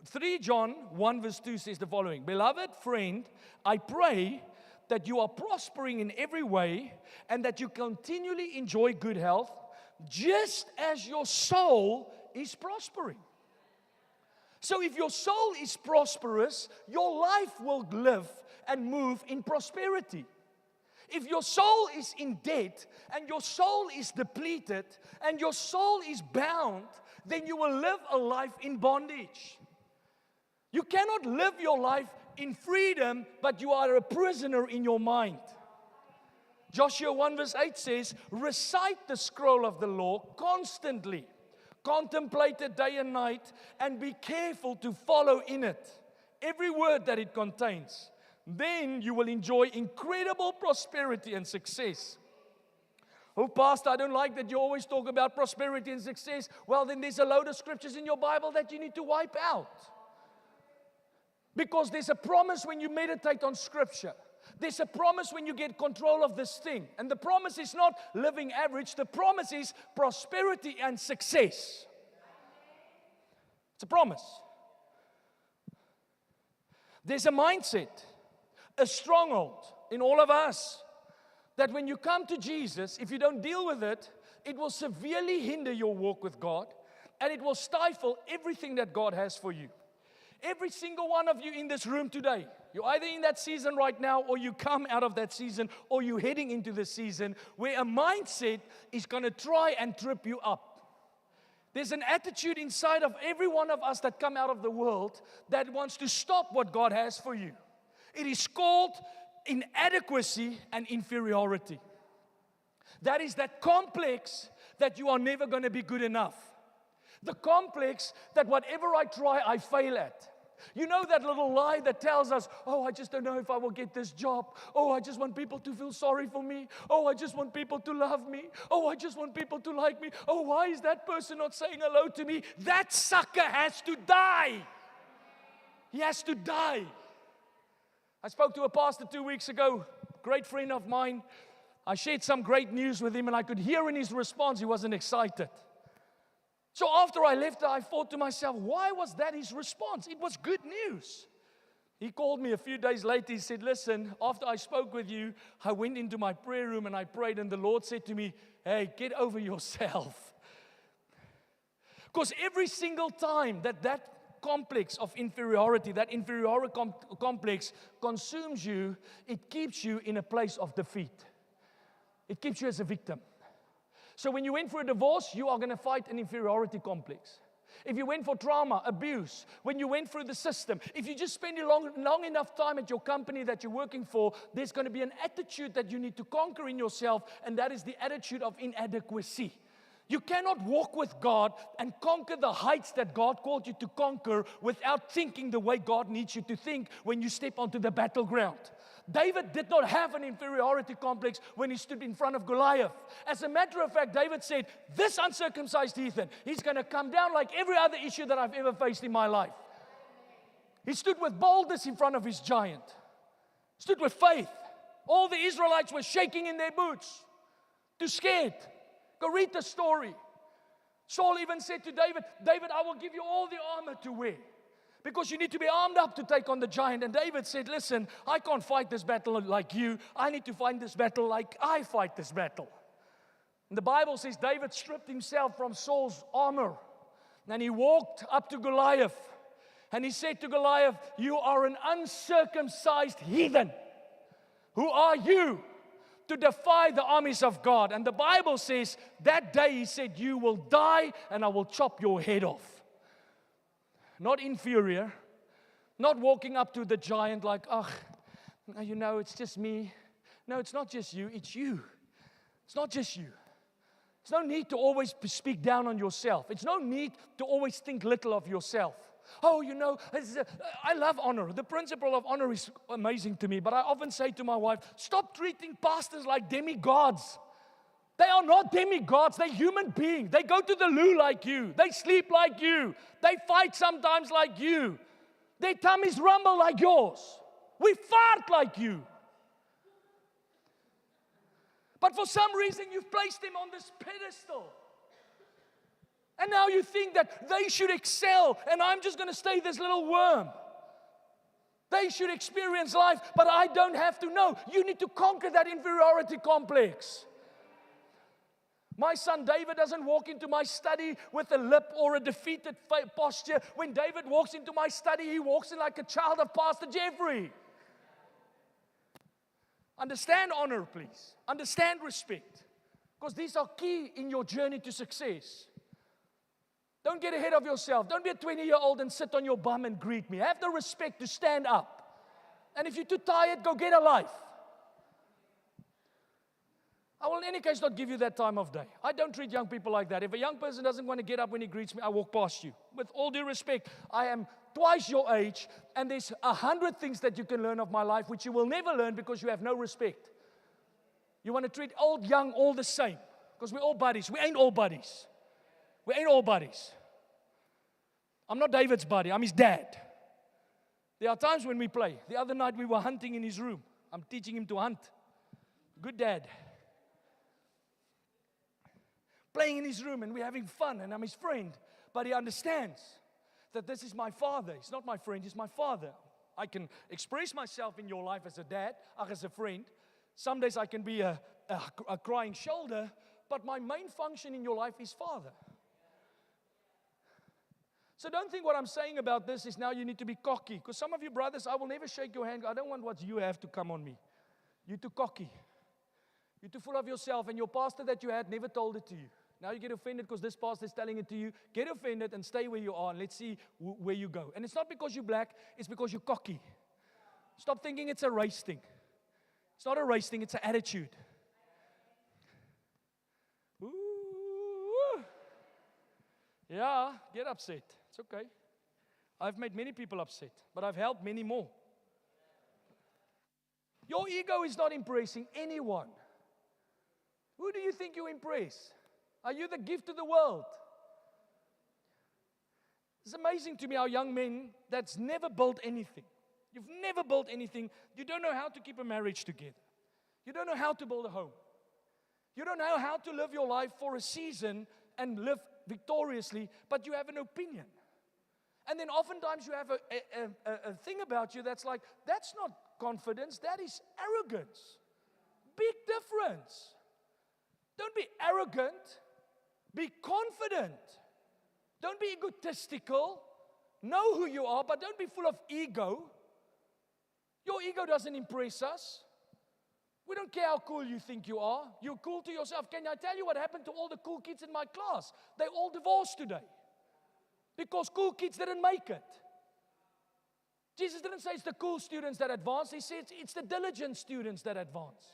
A: 3 John 1 verse 2 says the following. Beloved friend, I pray that you are prospering in every way and that you continually enjoy good health, just as your soul is prospering. So if your soul is prosperous, your life will live and move in prosperity. If your soul is in debt and your soul is depleted and your soul is bound, then you will live a life in bondage. You cannot live your life in freedom, but you are a prisoner in your mind. Joshua 1 verse 8 says, recite the scroll of the law constantly. Contemplate it day and night and be careful to follow in it every word that it contains. Then you will enjoy incredible prosperity and success. Oh, Pastor, I don't like that you always talk about prosperity and success. Well, then there's a load of scriptures in your Bible that you need to wipe out. Because there's a promise when you meditate on scripture. There's a promise when you get control of this thing. And the promise is not living average. The promise is prosperity and success. It's a promise. There's a mindset, a stronghold in all of us, that when you come to Jesus, if you don't deal with it, it will severely hinder your walk with God, and it will stifle everything that God has for you. Every single one of you in this room today, you're either in that season right now, or you come out of that season, or you're heading into the season where a mindset is going to try and trip you up. There's an attitude inside of every one of us that come out of the world that wants to stop what God has for you. It is called inadequacy and inferiority. That is that complex that you are never going to be good enough. The complex that whatever I try, I fail at. You know that little lie that tells us, oh, I just don't know if I will get this job. Oh, I just want people to feel sorry for me. Oh, I just want people to love me. Oh, I just want people to like me. Oh, why is that person not saying hello to me? That sucker has to die. He has to die. I spoke to a pastor 2 weeks ago, great friend of mine. I shared some great news with him, and I could hear in his response he wasn't excited. So after I left, I thought to myself, why was that his response? It was good news. He called me a few days later. He said, listen, after I spoke with you, I went into my prayer room and I prayed, and the Lord said to me, hey, get over yourself. Because every single time that complex of inferiority, that inferiority complex consumes you, it keeps you in a place of defeat. It keeps you as a victim. So when you went for a divorce, you are going to fight an inferiority complex. If you went for trauma, abuse, when you went through the system, if you just spend a long enough time at your company that you're working for, there's going to be an attitude that you need to conquer in yourself, and that is the attitude of inadequacy. You cannot walk with God and conquer the heights that God called you to conquer without thinking the way God needs you to think when you step onto the battleground. David did not have an inferiority complex when he stood in front of Goliath. As a matter of fact, David said, this uncircumcised heathen, he's going to come down like every other issue that I've ever faced in my life. He stood with boldness in front of his giant. Stood with faith. All the Israelites were shaking in their boots. Too scared. Go read the story. Saul even said to David, David, I will give you all the armor to wear, because you need to be armed up to take on the giant. And David said, listen, I can't fight this battle like you. I need to fight this battle like I fight this battle. And the Bible says David stripped himself from Saul's armor. And he walked up to Goliath. And he said to Goliath, you are an uncircumcised heathen. Who are you to defy the armies of God? And the Bible says that day he said, you will die and I will chop your head off. Not inferior, not walking up to the giant like, you know, it's just me. No, it's not just you, it's you. It's not just you. There's no need to always speak down on yourself. It's no need to always think little of yourself. Oh, you know, I love honor. The principle of honor is amazing to me. But I often say to my wife, stop treating pastors like demigods. They are not demigods. They're human beings. They go to the loo like you. They sleep like you. They fight sometimes like you. Their tummies rumble like yours. We fart like you. But for some reason, you've placed them on this pedestal. And now you think that they should excel, and I'm just going to stay this little worm. They should experience life, but I don't have to. No, you need to conquer that inferiority complex. My son David doesn't walk into my study with a lip or a defeated posture. When David walks into my study, he walks in like a child of Pastor Jeffrey. Understand honor, please. Understand respect. Because these are key in your journey to success. Don't get ahead of yourself. Don't be a 20-year-old and sit on your bum and greet me. Have the respect to stand up. And if you're too tired, go get a life. I will in any case not give you that time of day. I don't treat young people like that. If a young person doesn't want to get up when he greets me, I walk past you. With all due respect, I am twice your age, and there's 100 things that you can learn of my life which you will never learn because you have no respect. You want to treat old, young, all the same, because we're all buddies. We ain't all buddies. We ain't all buddies. I'm not David's buddy. I'm his dad. There are times when we play. The other night we were hunting in his room. I'm teaching him to hunt. Good dad. Playing in his room and we're having fun and I'm his friend. But he understands that this is my father. He's not my friend, he's my father. I can express myself in your life as a dad, as a friend. Some days I can be a crying shoulder, but my main function in your life is father. So don't think what I'm saying about this is now you need to be cocky. Because some of you brothers, I will never shake your hand. I don't want what you have to come on me. You're too cocky. You're too full of yourself. And your pastor that you had never told it to you. Now you get offended because this pastor is telling it to you. Get offended and stay where you are and let's see where you go. And it's not because you're black. It's because you're cocky. Stop thinking it's a race thing. It's not a race thing. It's an attitude. Ooh. Yeah, get upset. It's okay. I've made many people upset, but I've helped many more. Your ego is not impressing anyone. Who do you think you impress? Are you the gift to the world? It's amazing to me how young men that's never built anything. You've never built anything. You don't know how to keep a marriage together. You don't know how to build a home. You don't know how to live your life for a season and live victoriously, but you have an opinion. And then oftentimes you have a thing about you that's like, that's not confidence, that is arrogance. Big difference. Don't be arrogant, be confident. Don't be egotistical. Know who you are, but don't be full of ego. Your ego doesn't impress us. We don't care how cool you think you are. You're cool to yourself. Can I tell you what happened to all the cool kids in my class? They all divorced today. Because cool kids didn't make it. Jesus didn't say it's the cool students that advance. He said it's the diligent students that advance.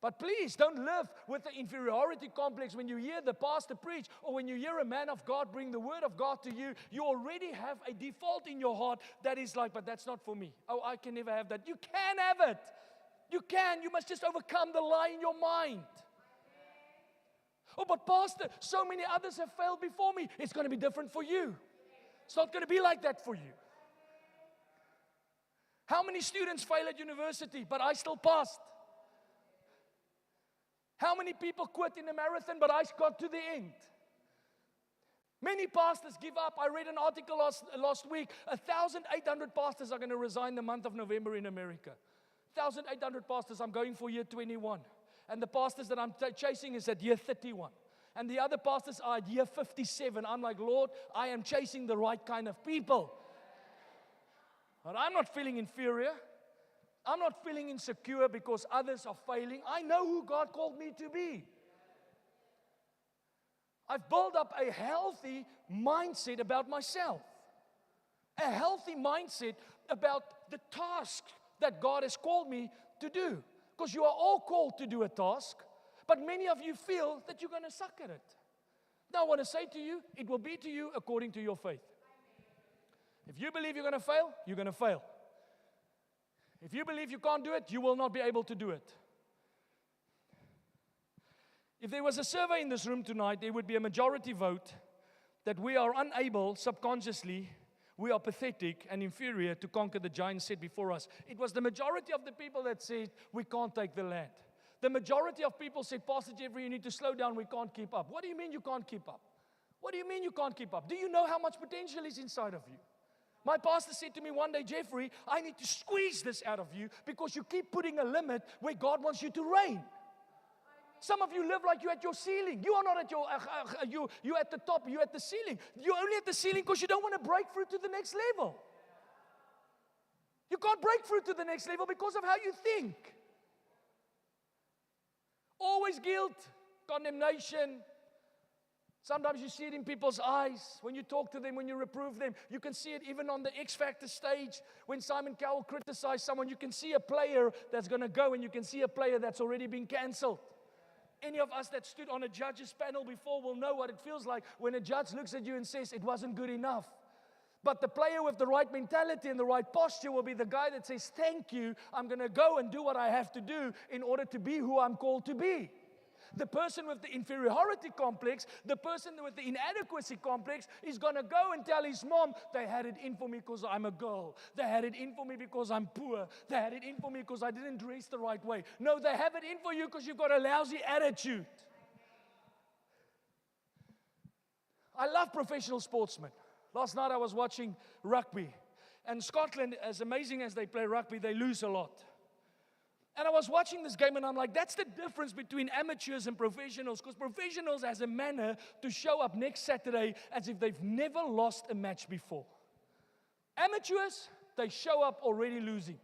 A: But please don't live with the inferiority complex when you hear the pastor preach or when you hear a man of God bring the word of God to you. You already have a default in your heart that is like, but that's not for me. Oh, I can never have that. You can have it. You can. You must just overcome the lie in your mind. Oh, but pastor, so many others have failed before me. It's going to be different for you. It's not going to be like that for you. How many students fail at university, but I still passed? How many people quit in a marathon, but I got to the end? Many pastors give up. I read an article last week. 1,800 pastors are going to resign the month of November in America. 1,800 pastors. I'm going for year 21. And the pastors that I'm chasing is at year 31. And the other pastors are at year 57. I'm like, Lord, I am chasing the right kind of people. But I'm not feeling inferior. I'm not feeling insecure because others are failing. I know who God called me to be. I've built up a healthy mindset about myself. A healthy mindset about the task that God has called me to do. Because you are all called to do a task, but many of you feel that you're going to suck at it. Now I want to say to you, it will be to you according to your faith. If you believe you're going to fail, you're going to fail. If you believe you can't do it, you will not be able to do it. If there was a survey in this room tonight, there would be a majority vote that we are unable, subconsciously, we are pathetic and inferior to conquer the giants set before us. It was the majority of the people that said, we can't take the land. The majority of people said, Pastor Jeffrey, you need to slow down, we can't keep up. What do you mean you can't keep up? What do you mean you can't keep up? Do you know how much potential is inside of you? My pastor said to me one day, Jeffrey, I need to squeeze this out of you because you keep putting a limit where God wants you to reign. Some of you live like you're at your ceiling. You are not at your, you're at the top, you're at the ceiling. You're only at the ceiling because you don't want to break through to the next level. You can't break through to the next level because of how you think. Always guilt, condemnation. Sometimes you see it in people's eyes. When you talk to them, when you reprove them, you can see it even on the X Factor stage. When Simon Cowell criticized someone, you can see a player that's going to go and you can see a player that's already been cancelled. Any of us that stood on a judge's panel before will know what it feels like when a judge looks at you and says, it wasn't good enough. But the player with the right mentality and the right posture will be the guy that says, thank you, I'm going to go and do what I have to do in order to be who I'm called to be. The person with the inferiority complex, the person with the inadequacy complex is going to go and tell his mom, they had it in for me because I'm a girl. They had it in for me because I'm poor. They had it in for me because I didn't dress the right way. No, they have it in for you because you've got a lousy attitude. I love professional sportsmen. Last night I was watching rugby. And Scotland, as amazing as they play rugby, they lose a lot. And I was watching this game and I'm like, that's the difference between amateurs and professionals. Because professionals has a manner to show up next Saturday as if they've never lost a match before. Amateurs, they show up already losing.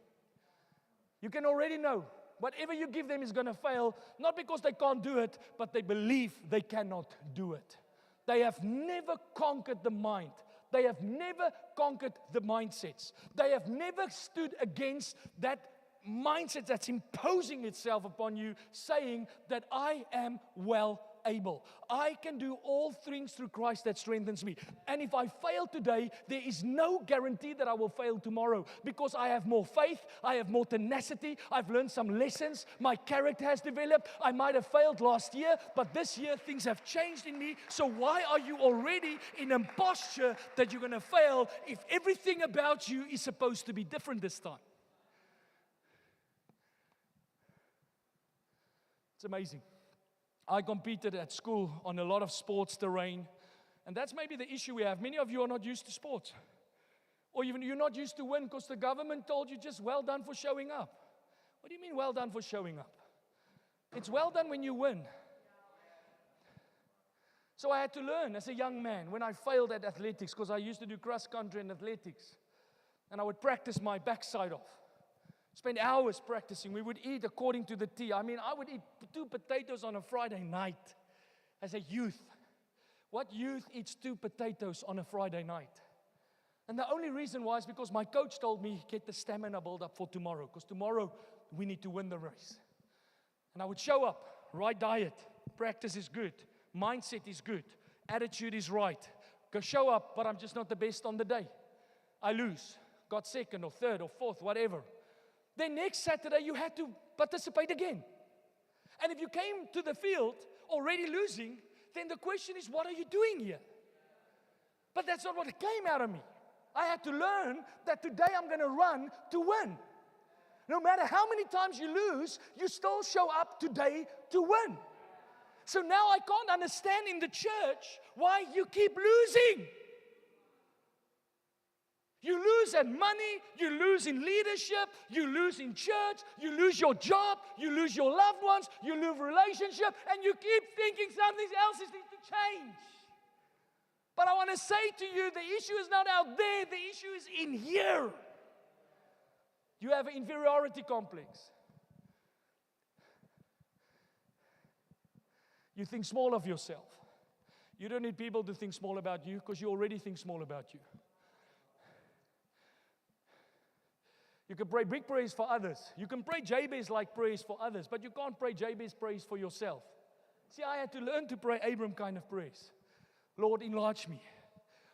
A: You can already know. Whatever you give them is going to fail. Not because they can't do it, but they believe they cannot do it. They have never conquered the mind. They have never conquered the mindsets. They have never stood against that mindset that's imposing itself upon you, saying that I am well able. I can do all things through Christ that strengthens me. And if I fail today, there is no guarantee that I will fail tomorrow because I have more faith, I have more tenacity, I've learned some lessons, my character has developed. I might have failed last year, but this year things have changed in me. So why are you already in a posture that you're going to fail if everything about you is supposed to be different this time? It's amazing. I competed at school on a lot of sports terrain, and that's maybe the issue we have. Many of you are not used to sports, or even you're not used to win because the government told you just well done for showing up. What do you mean well done for showing up? It's well done when you win. So I had to learn as a young man when I failed at athletics, because I used to do cross country and athletics, and I would practice my backside off. Spend hours practicing. We would eat according to the T. I mean, I would eat 2 potatoes on a Friday night as a youth. What youth eats 2 potatoes on a Friday night? And the only reason why is because my coach told me, get the stamina build up for tomorrow, because tomorrow we need to win the race. And I would show up, right diet, practice is good, mindset is good, attitude is right. Go show up, but I'm just not the best on the day. I lose, got second or third or fourth, whatever. Then next Saturday you had to participate again. And if you came to the field already losing, then the question is, what are you doing here? But that's not what came out of me. I had to learn that today I'm going to run to win. No matter how many times you lose, you still show up today to win. So now I can't understand in the church why you keep losing. You lose at money, you lose in leadership, you lose in church, you lose your job, you lose your loved ones, you lose relationship, and you keep thinking something else needs to change. But I want to say to you, the issue is not out there, the issue is in here. You have an inferiority complex. You think small of yourself. You don't need people to think small about you because you already think small about you. You can pray big prayers for others. You can pray Jabez-like prayers for others, but you can't pray Jabez prayers for yourself. See, I had to learn to pray Abram kind of prayers. Lord, enlarge me.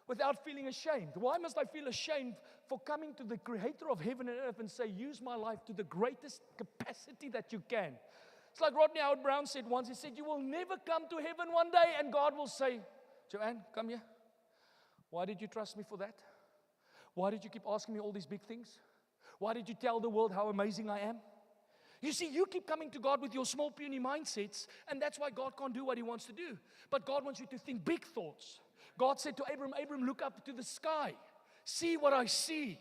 A: Without feeling ashamed. Why must I feel ashamed for coming to the creator of heaven and earth and say, use my life to the greatest capacity that you can? It's like Rodney Howard-Brown said once. He said, you will never come to heaven one day and God will say, Joanne, come here. Why did you trust me for that? Why did you keep asking me all these big things? Why did you tell the world how amazing I am? You see, you keep coming to God with your small, puny mindsets, and that's why God can't do what He wants to do. But God wants you to think big thoughts. God said to Abram, Abram, look up to the sky. See what I see.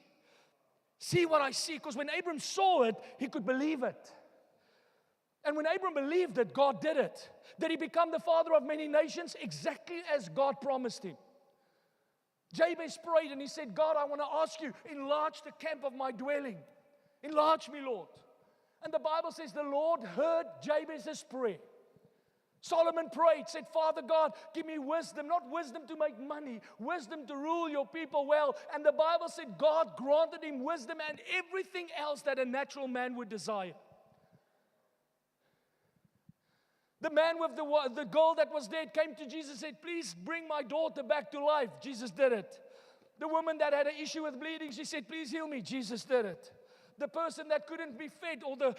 A: See what I see. Because when Abram saw it, he could believe it. And when Abram believed it, God did it. Did he become the father of many nations? Exactly as God promised him. Jabez prayed and he said, God, I want to ask you, enlarge the camp of my dwelling. Enlarge me, Lord. And the Bible says the Lord heard Jabez's prayer. Solomon prayed, said, Father God, give me wisdom, not wisdom to make money, wisdom to rule your people well. And the Bible said God granted him wisdom and everything else that a natural man would desire. The man with the girl that was dead came to Jesus and said, please bring my daughter back to life. Jesus did it. The woman that had an issue with bleeding, she said, please heal me. Jesus did it. The person that couldn't be fed, or the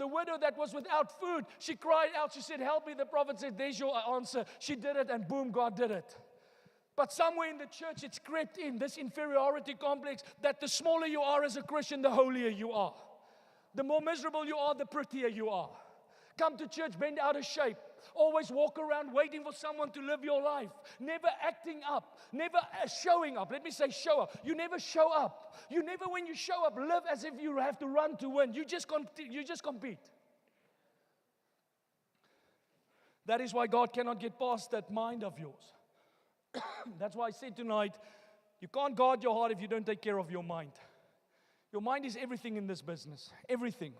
A: widow that was without food, she cried out, she said, help me. The prophet said, there's your answer. She did it, and boom, God did it. But somewhere in the church, it's crept in, this inferiority complex, that the smaller you are as a Christian, the holier you are. The more miserable you are, the prettier you are. Come to church, bend out of shape. Always walk around waiting for someone to live your life. Never acting up. Never showing up. Let me say show up. You never show up. You never, when you show up, live as if you have to run to win. You just compete. That is why God cannot get past that mind of yours. That's why I said tonight, you can't guard your heart if you don't take care of your mind. Your mind is everything in this business. Everything.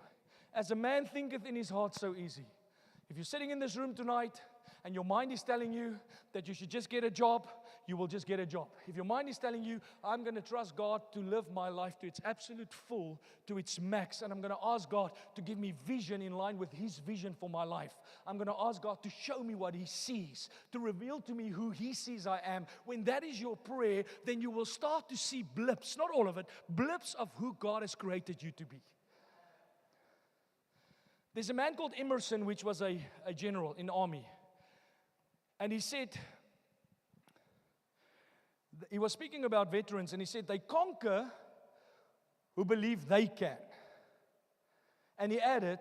A: As a man thinketh in his heart, so easy. If you're sitting in this room tonight and your mind is telling you that you should just get a job, you will just get a job. If your mind is telling you, I'm going to trust God to live my life to its absolute full, to its max, and I'm going to ask God to give me vision in line with His vision for my life. I'm going to ask God to show me what He sees, to reveal to me who He sees I am. When that is your prayer, then you will start to see blips, not all of it, blips of who God has created you to be. There's a man called Emerson, which was a general in the army. And he said, he was speaking about veterans, and he said, they conquer who believe they can. And he added,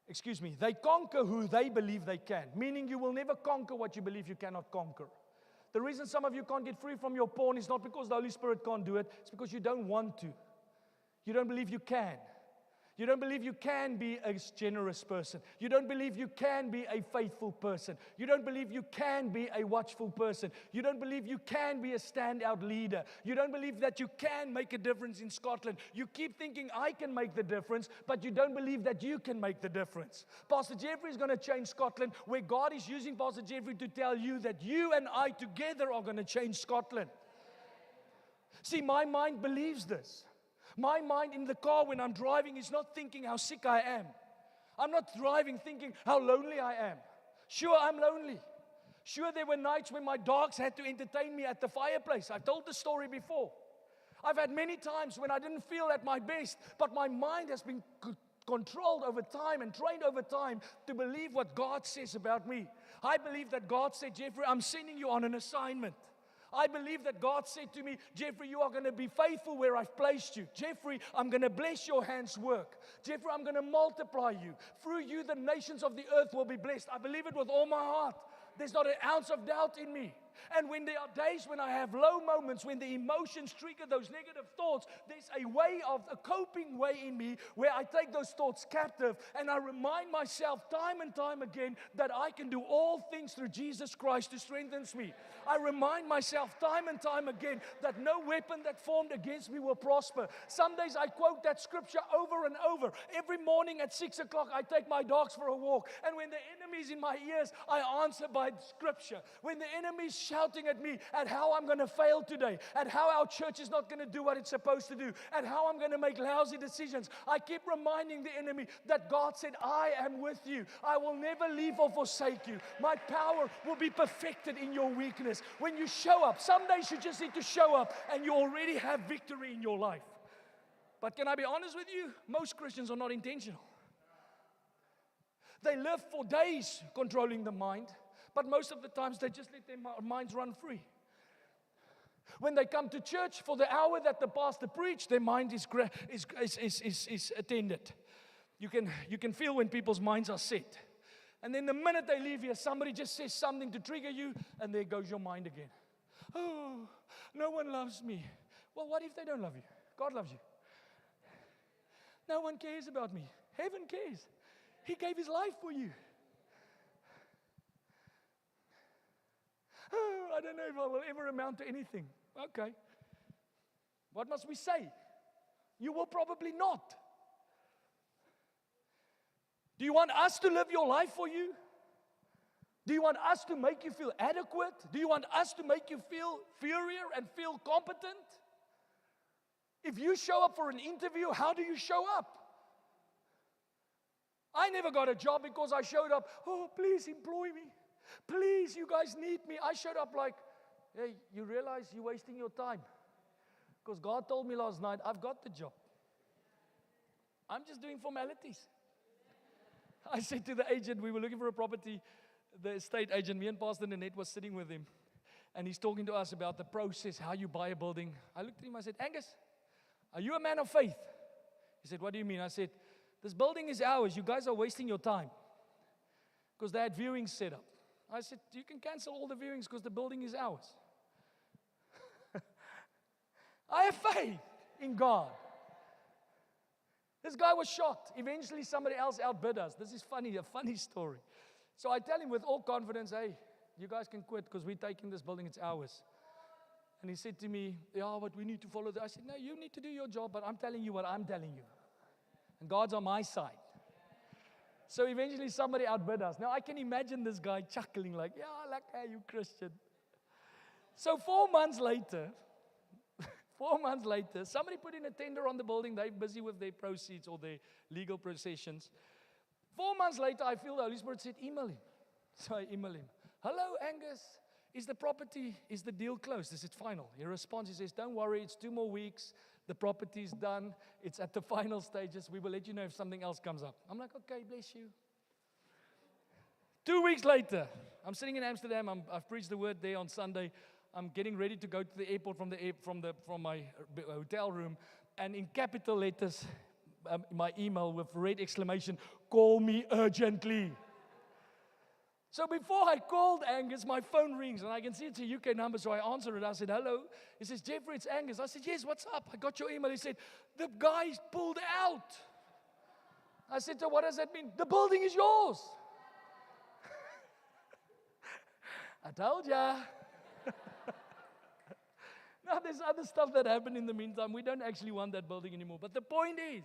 A: they conquer who they believe they can. Meaning you will never conquer what you believe you cannot conquer. The reason some of you can't get free from your porn is not because the Holy Spirit can't do it. It's because you don't want to. You don't believe you can. You don't believe you can be a generous person. You don't believe you can be a faithful person. You don't believe you can be a watchful person. You don't believe you can be a standout leader. You don't believe that you can make a difference in Scotland. You keep thinking, I can make the difference, but you don't believe that you can make the difference. Pastor Jeffrey is going to change Scotland, where God is using Pastor Jeffrey to tell you that you and I together are going to change Scotland. See, my mind believes this. My mind in the car when I'm driving is not thinking how sick I am. I'm not driving thinking how lonely I am. Sure, I'm lonely. Sure, there were nights when my dogs had to entertain me at the fireplace. I've told the story before. I've had many times when I didn't feel at my best, but my mind has been controlled over time and trained over time to believe what God says about me. I believe that God said, Jeffrey, I'm sending you on an assignment. I believe that God said to me, Jeffrey, you are going to be faithful where I've placed you. Jeffrey, I'm going to bless your hands' work. Jeffrey, I'm going to multiply you. Through you, the nations of the earth will be blessed. I believe it with all my heart. There's not an ounce of doubt in me. And when there are days when I have low moments, when the emotions trigger those negative thoughts, there's a coping way in me where I take those thoughts captive and I remind myself time and time again that I can do all things through Jesus Christ who strengthens me. I remind myself time and time again that no weapon that formed against me will prosper. Some days I quote that scripture over and over. Every morning at 6 o'clock I take my dogs for a walk, and when the enemy's in my ears, I answer by scripture. When the enemy's shouting at me at how I'm going to fail today, at how our church is not going to do what it's supposed to do, at how I'm going to make lousy decisions, I keep reminding the enemy that God said, I am with you. I will never leave or forsake you. My power will be perfected in your weakness. When you show up, some days you just need to show up and you already have victory in your life. But can I be honest with you? Most Christians are not intentional. They live for days controlling the mind, but most of the times they just let their minds run free. When they come to church for the hour that the pastor preached, their mind is attended. You can feel when people's minds are set. And then the minute they leave here, somebody just says something to trigger you, and there goes your mind again. Oh, no one loves me. Well, what if they don't love you? God loves you. No one cares about me. Heaven cares. He gave His life for you. Oh, I don't know if I will ever amount to anything. Okay. What must we say? You will probably not. Do you want us to live your life for you? Do you want us to make you feel adequate? Do you want us to make you feel inferior and feel competent? If you show up for an interview, how do you show up? I never got a job because I showed up, oh, please employ me. Please, you guys need me. I showed up like, hey, you realize you're wasting your time. Because God told me last night, I've got the job. I'm just doing formalities. I said to the agent, we were looking for a property, the estate agent, me and Pastor Nanette was sitting with him, and he's talking to us about the process, how you buy a building. I looked at him, I said, Angus, are you a man of faith? He said, what do you mean? I said, this building is ours. You guys are wasting your time. Because they had viewings set up. I said, you can cancel all the viewings because the building is ours. I have faith in God. This guy was shocked. Eventually, somebody else outbid us. This is funny, a funny story. So I tell him with all confidence, hey, you guys can quit because we're taking this building, it's ours. And he said to me, yeah, but we need to follow that. I said, no, you need to do your job, but I'm telling you what I'm telling you. And God's on my side. So eventually somebody outbid us. Now I can imagine this guy chuckling like, yeah, like, hey, you Christian. So 4 months later, somebody put in a tender on the building. They're busy with their proceeds or their legal processions. 4 months later, I feel the Holy Spirit said, email him. So I email him. Hello, Angus. Is the deal closed? Is it final? He responds, he says, don't worry, it's 2 more weeks. The property's done. It's at the final stages. We will let you know if something else comes up. I'm like, okay, bless you. 2 weeks later, I'm sitting in Amsterdam. I've preached the word there on Sunday. I'm getting ready to go to the airport from my hotel room. And in capital letters, my email with red exclamation, call me urgently. So before I called Angus, my phone rings, and I can see it's a UK number, so I answered it. I said, hello. He says, Jeffrey, it's Angus. I said, yes, what's up? I got your email. He said, the guy's pulled out. I said to her, what does that mean? The building is yours. I told ya. Now, there's other stuff that happened in the meantime. We don't actually want that building anymore. But the point is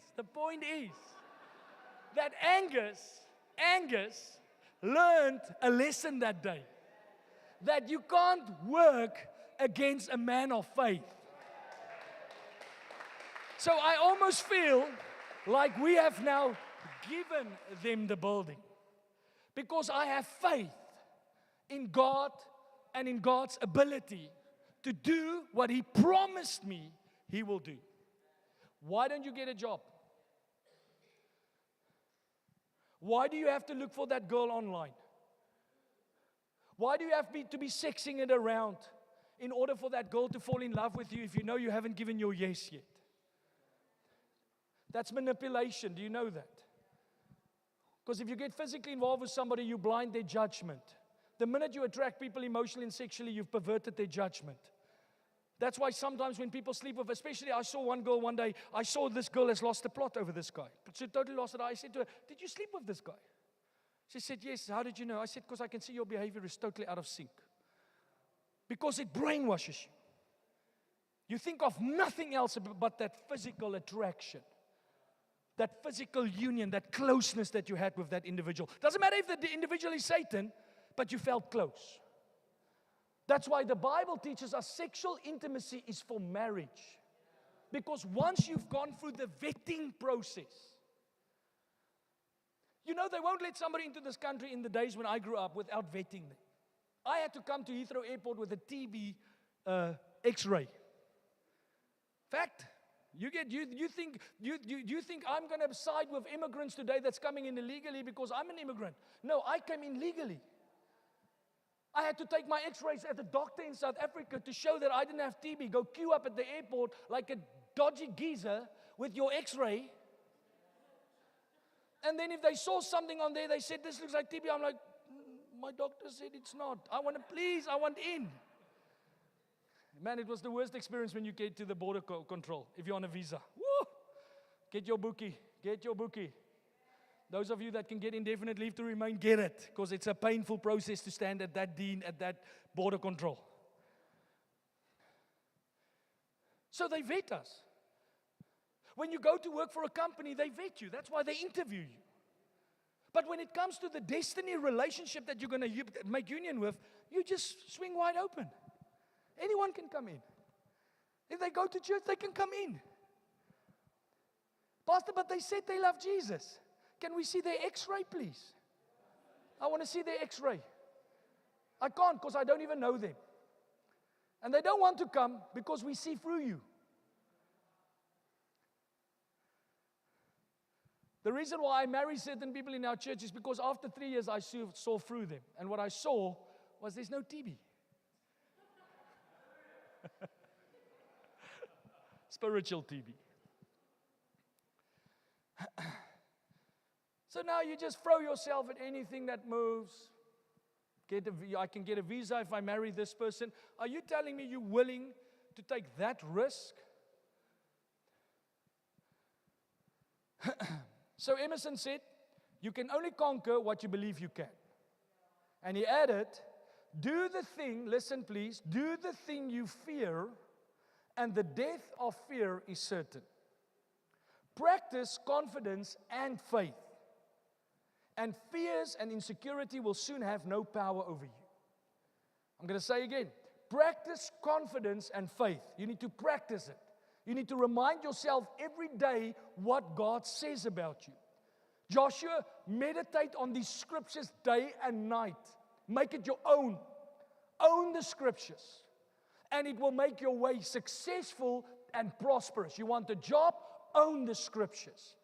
A: that Angus learned a lesson that day. That you can't work against a man of faith. So I almost feel like we have now given them the building. Because I have faith in God and in God's ability to do what He promised me He will do. Why don't you get a job? Why do you have to look for that girl online? Why do you have to be sexing it around in order for that girl to fall in love with you if you know you haven't given your yes yet? That's manipulation. Do you know that? Because if you get physically involved with somebody, you blind their judgment. The minute you attract people emotionally and sexually, you've perverted their judgment. That's why sometimes when people sleep with, especially I saw one girl one day, I saw this girl has lost the plot over this guy. She totally lost it. I said to her, did you sleep with this guy? She said, yes. How did you know? I said, because I can see your behavior is totally out of sync. Because it brainwashes you. You think of nothing else but that physical attraction. That physical union, that closeness that you had with that individual. Doesn't matter if the individual is Satan, but you felt close. That's why the Bible teaches us sexual intimacy is for marriage. Because once you've gone through the vetting process, you know, they won't let somebody into this country in the days when I grew up without vetting them. I had to come to Heathrow Airport with a TB X-ray. Fact. You think I'm going to side with immigrants today that's coming in illegally because I'm an immigrant? No, I came in legally. I had to take my X-rays at the doctor in South Africa to show that I didn't have TB. Go queue up at the airport like a dodgy geezer with your X-ray. And then if they saw something on there, they said, this looks like TB. I'm like, my doctor said it's not. I want in. Man, it was the worst experience when you get to the border control, if you're on a visa. Woo! Get your bookie. Those of you that can get indefinite leave to remain, get it. Because it's a painful process to stand at that border control. So they vet us. When you go to work for a company, they vet you. That's why they interview you. But when it comes to the destiny relationship that you're going to make union with, you just swing wide open. Anyone can come in. If they go to church, they can come in. Pastor, but they said they love Jesus. Can we see their X-ray, please? I want to see their X-ray. I can't because I don't even know them. And they don't want to come because we see through you. The reason why I marry certain people in our church is because after 3 years I saw through them. And what I saw was there's no TB. Spiritual TB. So now you just throw yourself at anything that moves. I can get a visa if I marry this person. Are you telling me you're willing to take that risk? So Emerson said, you can only conquer what you believe you can. And he added, do the thing, listen please, do the thing you fear, and the death of fear is certain. Practice confidence and faith. And fears and insecurity will soon have no power over you. I'm going to say again, practice confidence and faith. You need to practice it. You need to remind yourself every day what God says about you. Joshua, meditate on these scriptures day and night. Make it your own. Own the scriptures. And it will make your way successful and prosperous. You want a job? Own the scriptures.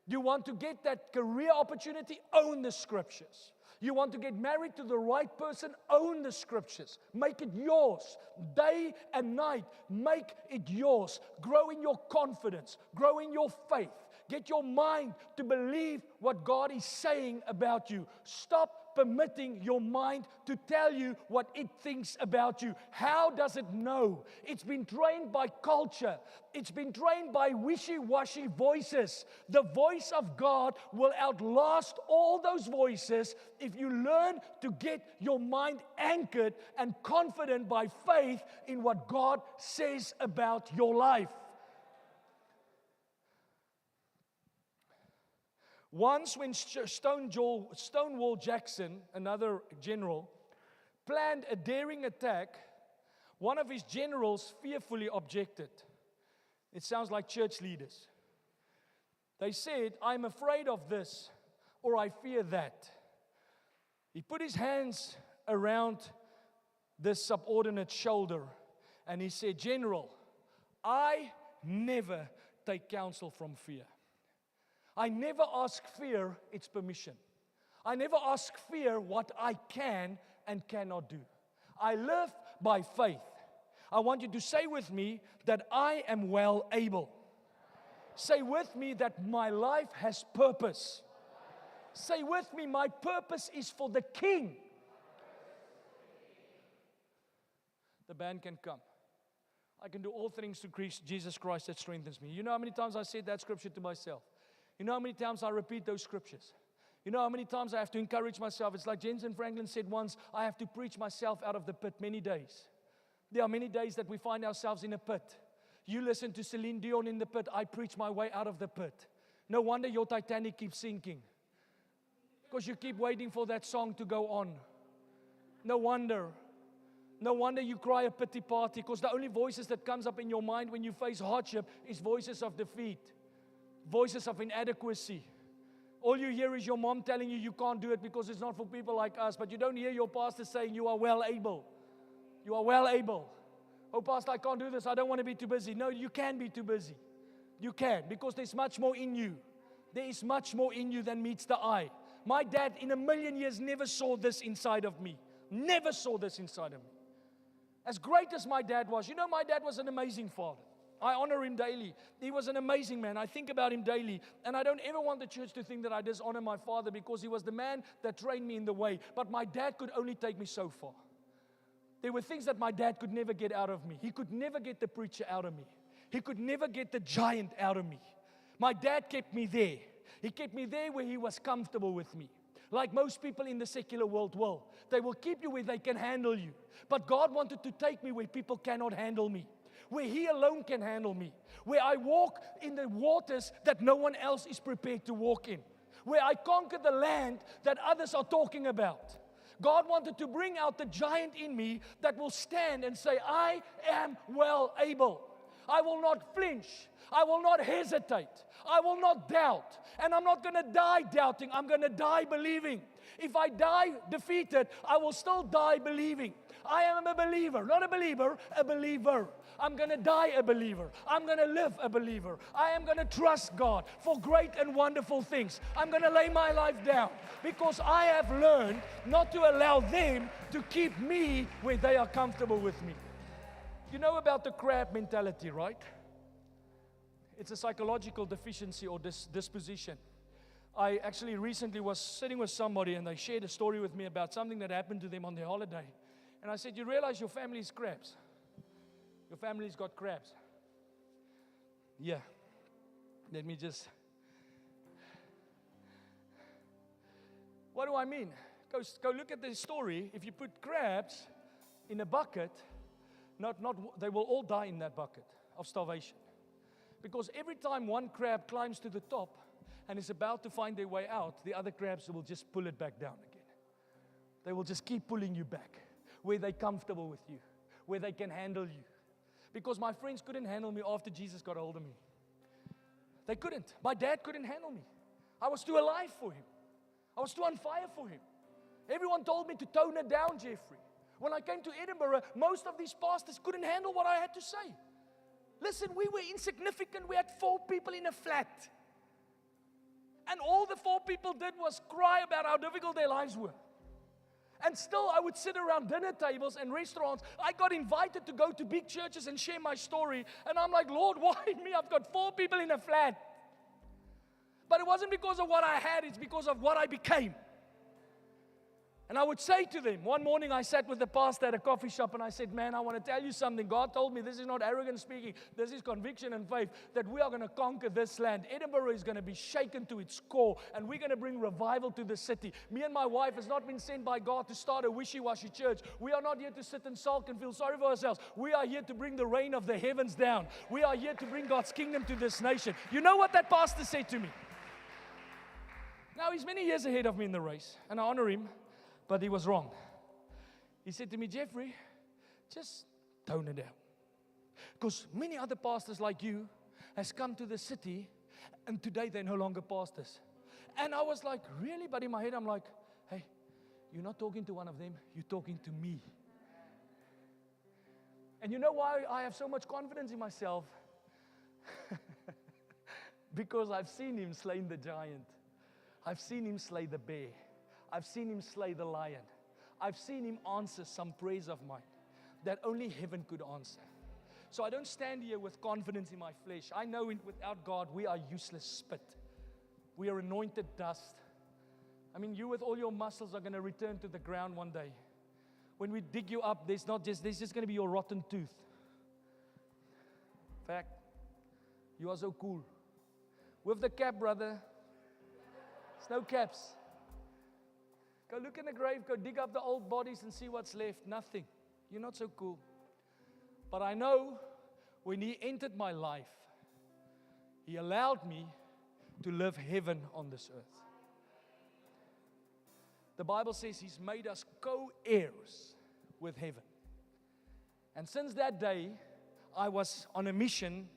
A: You want to get that career opportunity? Own the scriptures. You want to get married to the right person? Own the scriptures. Make it yours. Day and night, make it yours. Grow in your confidence. Grow in your faith. Get your mind to believe what God is saying about you. Stop Stop permitting your mind to tell you what it thinks about you. How does it know? It's been trained by culture. It's been trained by wishy-washy voices. The voice of God will outlast all those voices if you learn to get your mind anchored and confident by faith in what God says about your life. Once when Stonewall Jackson, another general, planned a daring attack, one of his generals fearfully objected. It sounds like church leaders. They said, "I'm afraid of this," or "I fear that." He put his hands around this subordinate's shoulder and he said, "General, I never take counsel from fear. I never ask fear its permission. I never ask fear what I can and cannot do. I live by faith." I want you to say with me that I am well able. Say with me that my life has purpose. Say with me, my purpose is for the King. The band can come. I can do all things through Jesus Christ that strengthens me. You know how many times I said that scripture to myself? You know how many times I repeat those scriptures? You know how many times I have to encourage myself? It's like Jensen Franklin said once, I have to preach myself out of the pit many days. There are many days that we find ourselves in a pit. You listen to Celine Dion in the pit. I preach my way out of the pit. No wonder your Titanic keeps sinking. Because you keep waiting for that song to go on. No wonder. No wonder you cry a pity party. Because the only voices that comes up in your mind when you face hardship is voices of defeat. Voices of inadequacy. All you hear is your mom telling you you can't do it because it's not for people like us. But you don't hear your pastor saying you are well able. You are well able. "Oh, pastor, I can't do this. I don't want to be too busy." No, you can be too busy. You can, because there's much more in you. There is much more in you than meets the eye. My dad in a million years never saw this inside of me. Never saw this inside of me. As great as my dad was, you know, my dad was an amazing father. I honor him daily. He was an amazing man. I think about him daily. And I don't ever want the church to think that I dishonor my father because he was the man that trained me in the way. But my dad could only take me so far. There were things that my dad could never get out of me. He could never get the preacher out of me. He could never get the giant out of me. My dad kept me there. He kept me there where he was comfortable with me. Like most people in the secular world will. They will keep you where they can handle you. But God wanted to take me where people cannot handle me. Where He alone can handle me. Where I walk in the waters that no one else is prepared to walk in. Where I conquer the land that others are talking about. God wanted to bring out the giant in me that will stand and say, I am well able. I will not flinch. I will not hesitate. I will not doubt. And I'm not going to die doubting. I'm going to die believing. If I die defeated, I will still die believing. I am a believer, not a believer, a believer. I'm going to die a believer. I'm going to live a believer. I am going to trust God for great and wonderful things. I'm going to lay my life down because I have learned not to allow them to keep me where they are comfortable with me. You know about the crab mentality, right? It's a psychological deficiency or disposition. I actually recently was sitting with somebody and they shared a story with me about something that happened to them on their holiday. And I said, you realize your family's crabs? Your family's got crabs. Yeah. Let me just... What do I mean? Go look at the story. If you put crabs in a bucket, they will all die in that bucket of starvation. Because every time one crab climbs to the top and is about to find their way out, the other crabs will just pull it back down again. They will just keep pulling you back where they're comfortable with you, where they can handle you. Because my friends couldn't handle me after Jesus got a hold of me. They couldn't. My dad couldn't handle me. I was too alive for him. I was too on fire for him. Everyone told me to tone it down, Jeffrey. When I came to Edinburgh, most of these pastors couldn't handle what I had to say. Listen, we were insignificant. We had 4 people in a flat. And all the 4 people did was cry about how difficult their lives were. And still, I would sit around dinner tables and restaurants. I got invited to go to big churches and share my story. And I'm like, Lord, why me? I've got 4 people in a flat. But it wasn't because of what I had. It's because of what I became. And I would say to them, one morning I sat with the pastor at a coffee shop and I said, man, I want to tell you something. God told me, this is not arrogant speaking, this is conviction and faith, that we are going to conquer this land. Edinburgh is going to be shaken to its core and we're going to bring revival to the city. Me and my wife has not been sent by God to start a wishy-washy church. We are not here to sit and sulk and feel sorry for ourselves. We are here to bring the rain of the heavens down. We are here to bring God's kingdom to this nation. You know what that pastor said to me? Now, he's many years ahead of me in the race, and I honor him. But he was wrong. He said to me, Jeffrey, just tone it down. Because many other pastors like you has come to the city and today they're no longer pastors. And I was like, really? But in my head I'm like, hey, you're not talking to one of them, you're talking to me. And you know why I have so much confidence in myself? Because I've seen him slay the giant. I've seen him slay the bear. I've seen him slay the lion. I've seen him answer some prayers of mine that only heaven could answer. So I don't stand here with confidence in my flesh. I know without God, we are useless spit. We are anointed dust. I mean, you with all your muscles are going to return to the ground one day. When we dig you up, there's just going to be your rotten tooth. Fact, you are so cool. With the cap, brother. There's no caps. Go look in the grave, go dig up the old bodies and see what's left. Nothing. You're not so cool. But I know when He entered my life, He allowed me to live heaven on this earth. The Bible says He's made us co-heirs with heaven. And since that day, I was on a mission,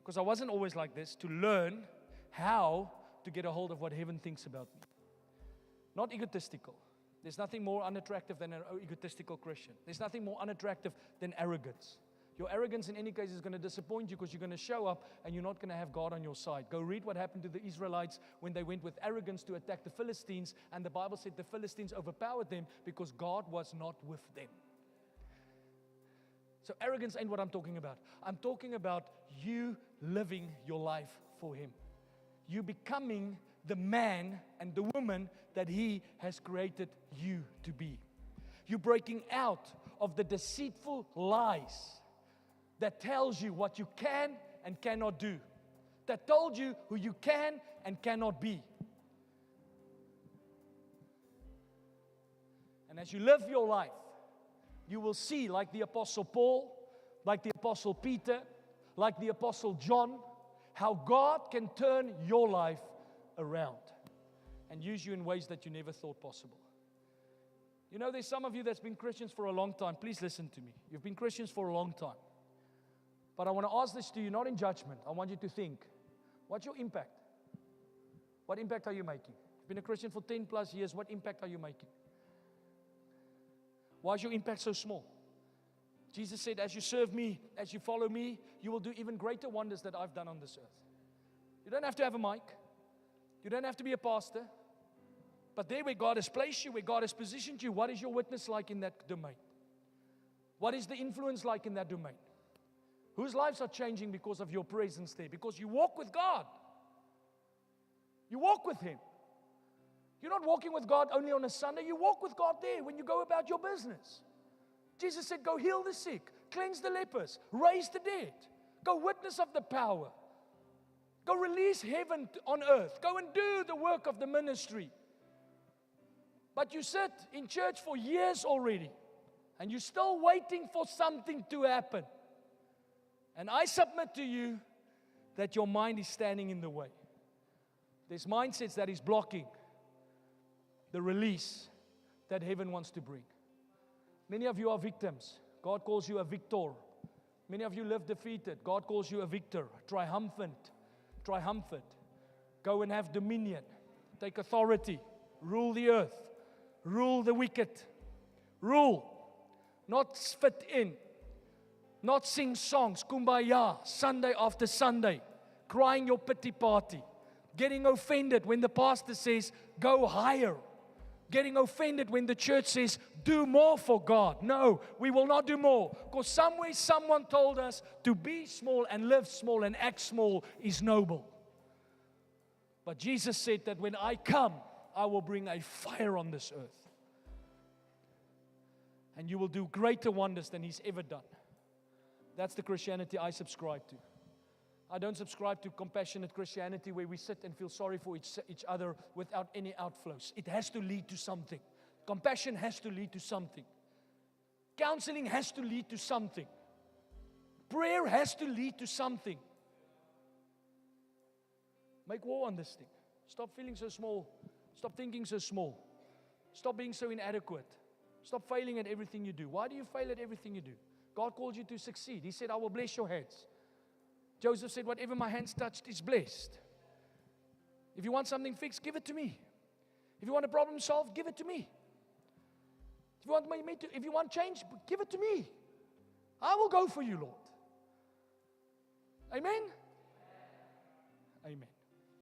A: because I wasn't always like this, to learn how to get a hold of what heaven thinks about me. Not egotistical. There's nothing more unattractive than an egotistical Christian. There's nothing more unattractive than arrogance. Your arrogance in any case is going to disappoint you because you're going to show up and you're not going to have God on your side. Go read what happened to the Israelites when they went with arrogance to attack the Philistines, and the Bible said the Philistines overpowered them because God was not with them. So arrogance ain't what I'm talking about. I'm talking about you living your life for Him. You becoming the man and the woman that He has created you to be. You're breaking out of the deceitful lies that tells you what you can and cannot do, that told you who you can and cannot be. And as you live your life, you will see, like the Apostle Paul, like the Apostle Peter, like the Apostle John, how God can turn your life around and use you in ways that you never thought possible. You know, there's some of you that's been Christians for a long time. Please listen to me. You've been Christians for a long time. But I want to ask this to you, not in judgment. I want you to think, what's your impact? What impact are you making? You've been a Christian for 10 plus years. What impact are you making? Why is your impact so small? Jesus said, as you serve me, as you follow me, you will do even greater wonders that I've done on this earth. You don't have to have a mic. You don't have to be a pastor. But there where God has placed you, where God has positioned you, what is your witness like in that domain? What is the influence like in that domain? Whose lives are changing because of your presence there? Because you walk with God. You walk with Him. You're not walking with God only on a Sunday. You walk with God there when you go about your business. Jesus said, go heal the sick, cleanse the lepers, raise the dead. Go witness of the power. Go release heaven on earth. Go and do the work of the ministry. But you sit in church for years already, and you're still waiting for something to happen. And I submit to you that your mind is standing in the way. There's mindsets that is blocking the release that heaven wants to bring. Many of you are victims. God calls you a victor. Many of you live defeated. God calls you a victor, triumphant. Go and have dominion. Take authority. Rule the earth. Rule the wicked. Rule. Not fit in. Not sing songs, kumbaya, Sunday after Sunday. Crying your pity party. Getting offended when the pastor says, go higher. Getting offended when the church says, do more for God. No, we will not do more. Because somewhere someone told us to be small and live small and act small is noble. But Jesus said that when I come, I will bring a fire on this earth. And you will do greater wonders than He's ever done. That's the Christianity I subscribe to. I don't subscribe to compassionate Christianity where we sit and feel sorry for each other without any outflows. It has to lead to something. Compassion has to lead to something. Counseling has to lead to something. Prayer has to lead to something. Make war on this thing. Stop feeling so small. Stop thinking so small. Stop being so inadequate. Stop failing at everything you do. Why do you fail at everything you do? God called you to succeed. He said, I will bless your hands. Joseph said, whatever my hands touched is blessed. If you want something fixed, give it to me. If you want a problem solved, give it to me. If you want change, give it to me. I will go for you, Lord. Amen? Amen.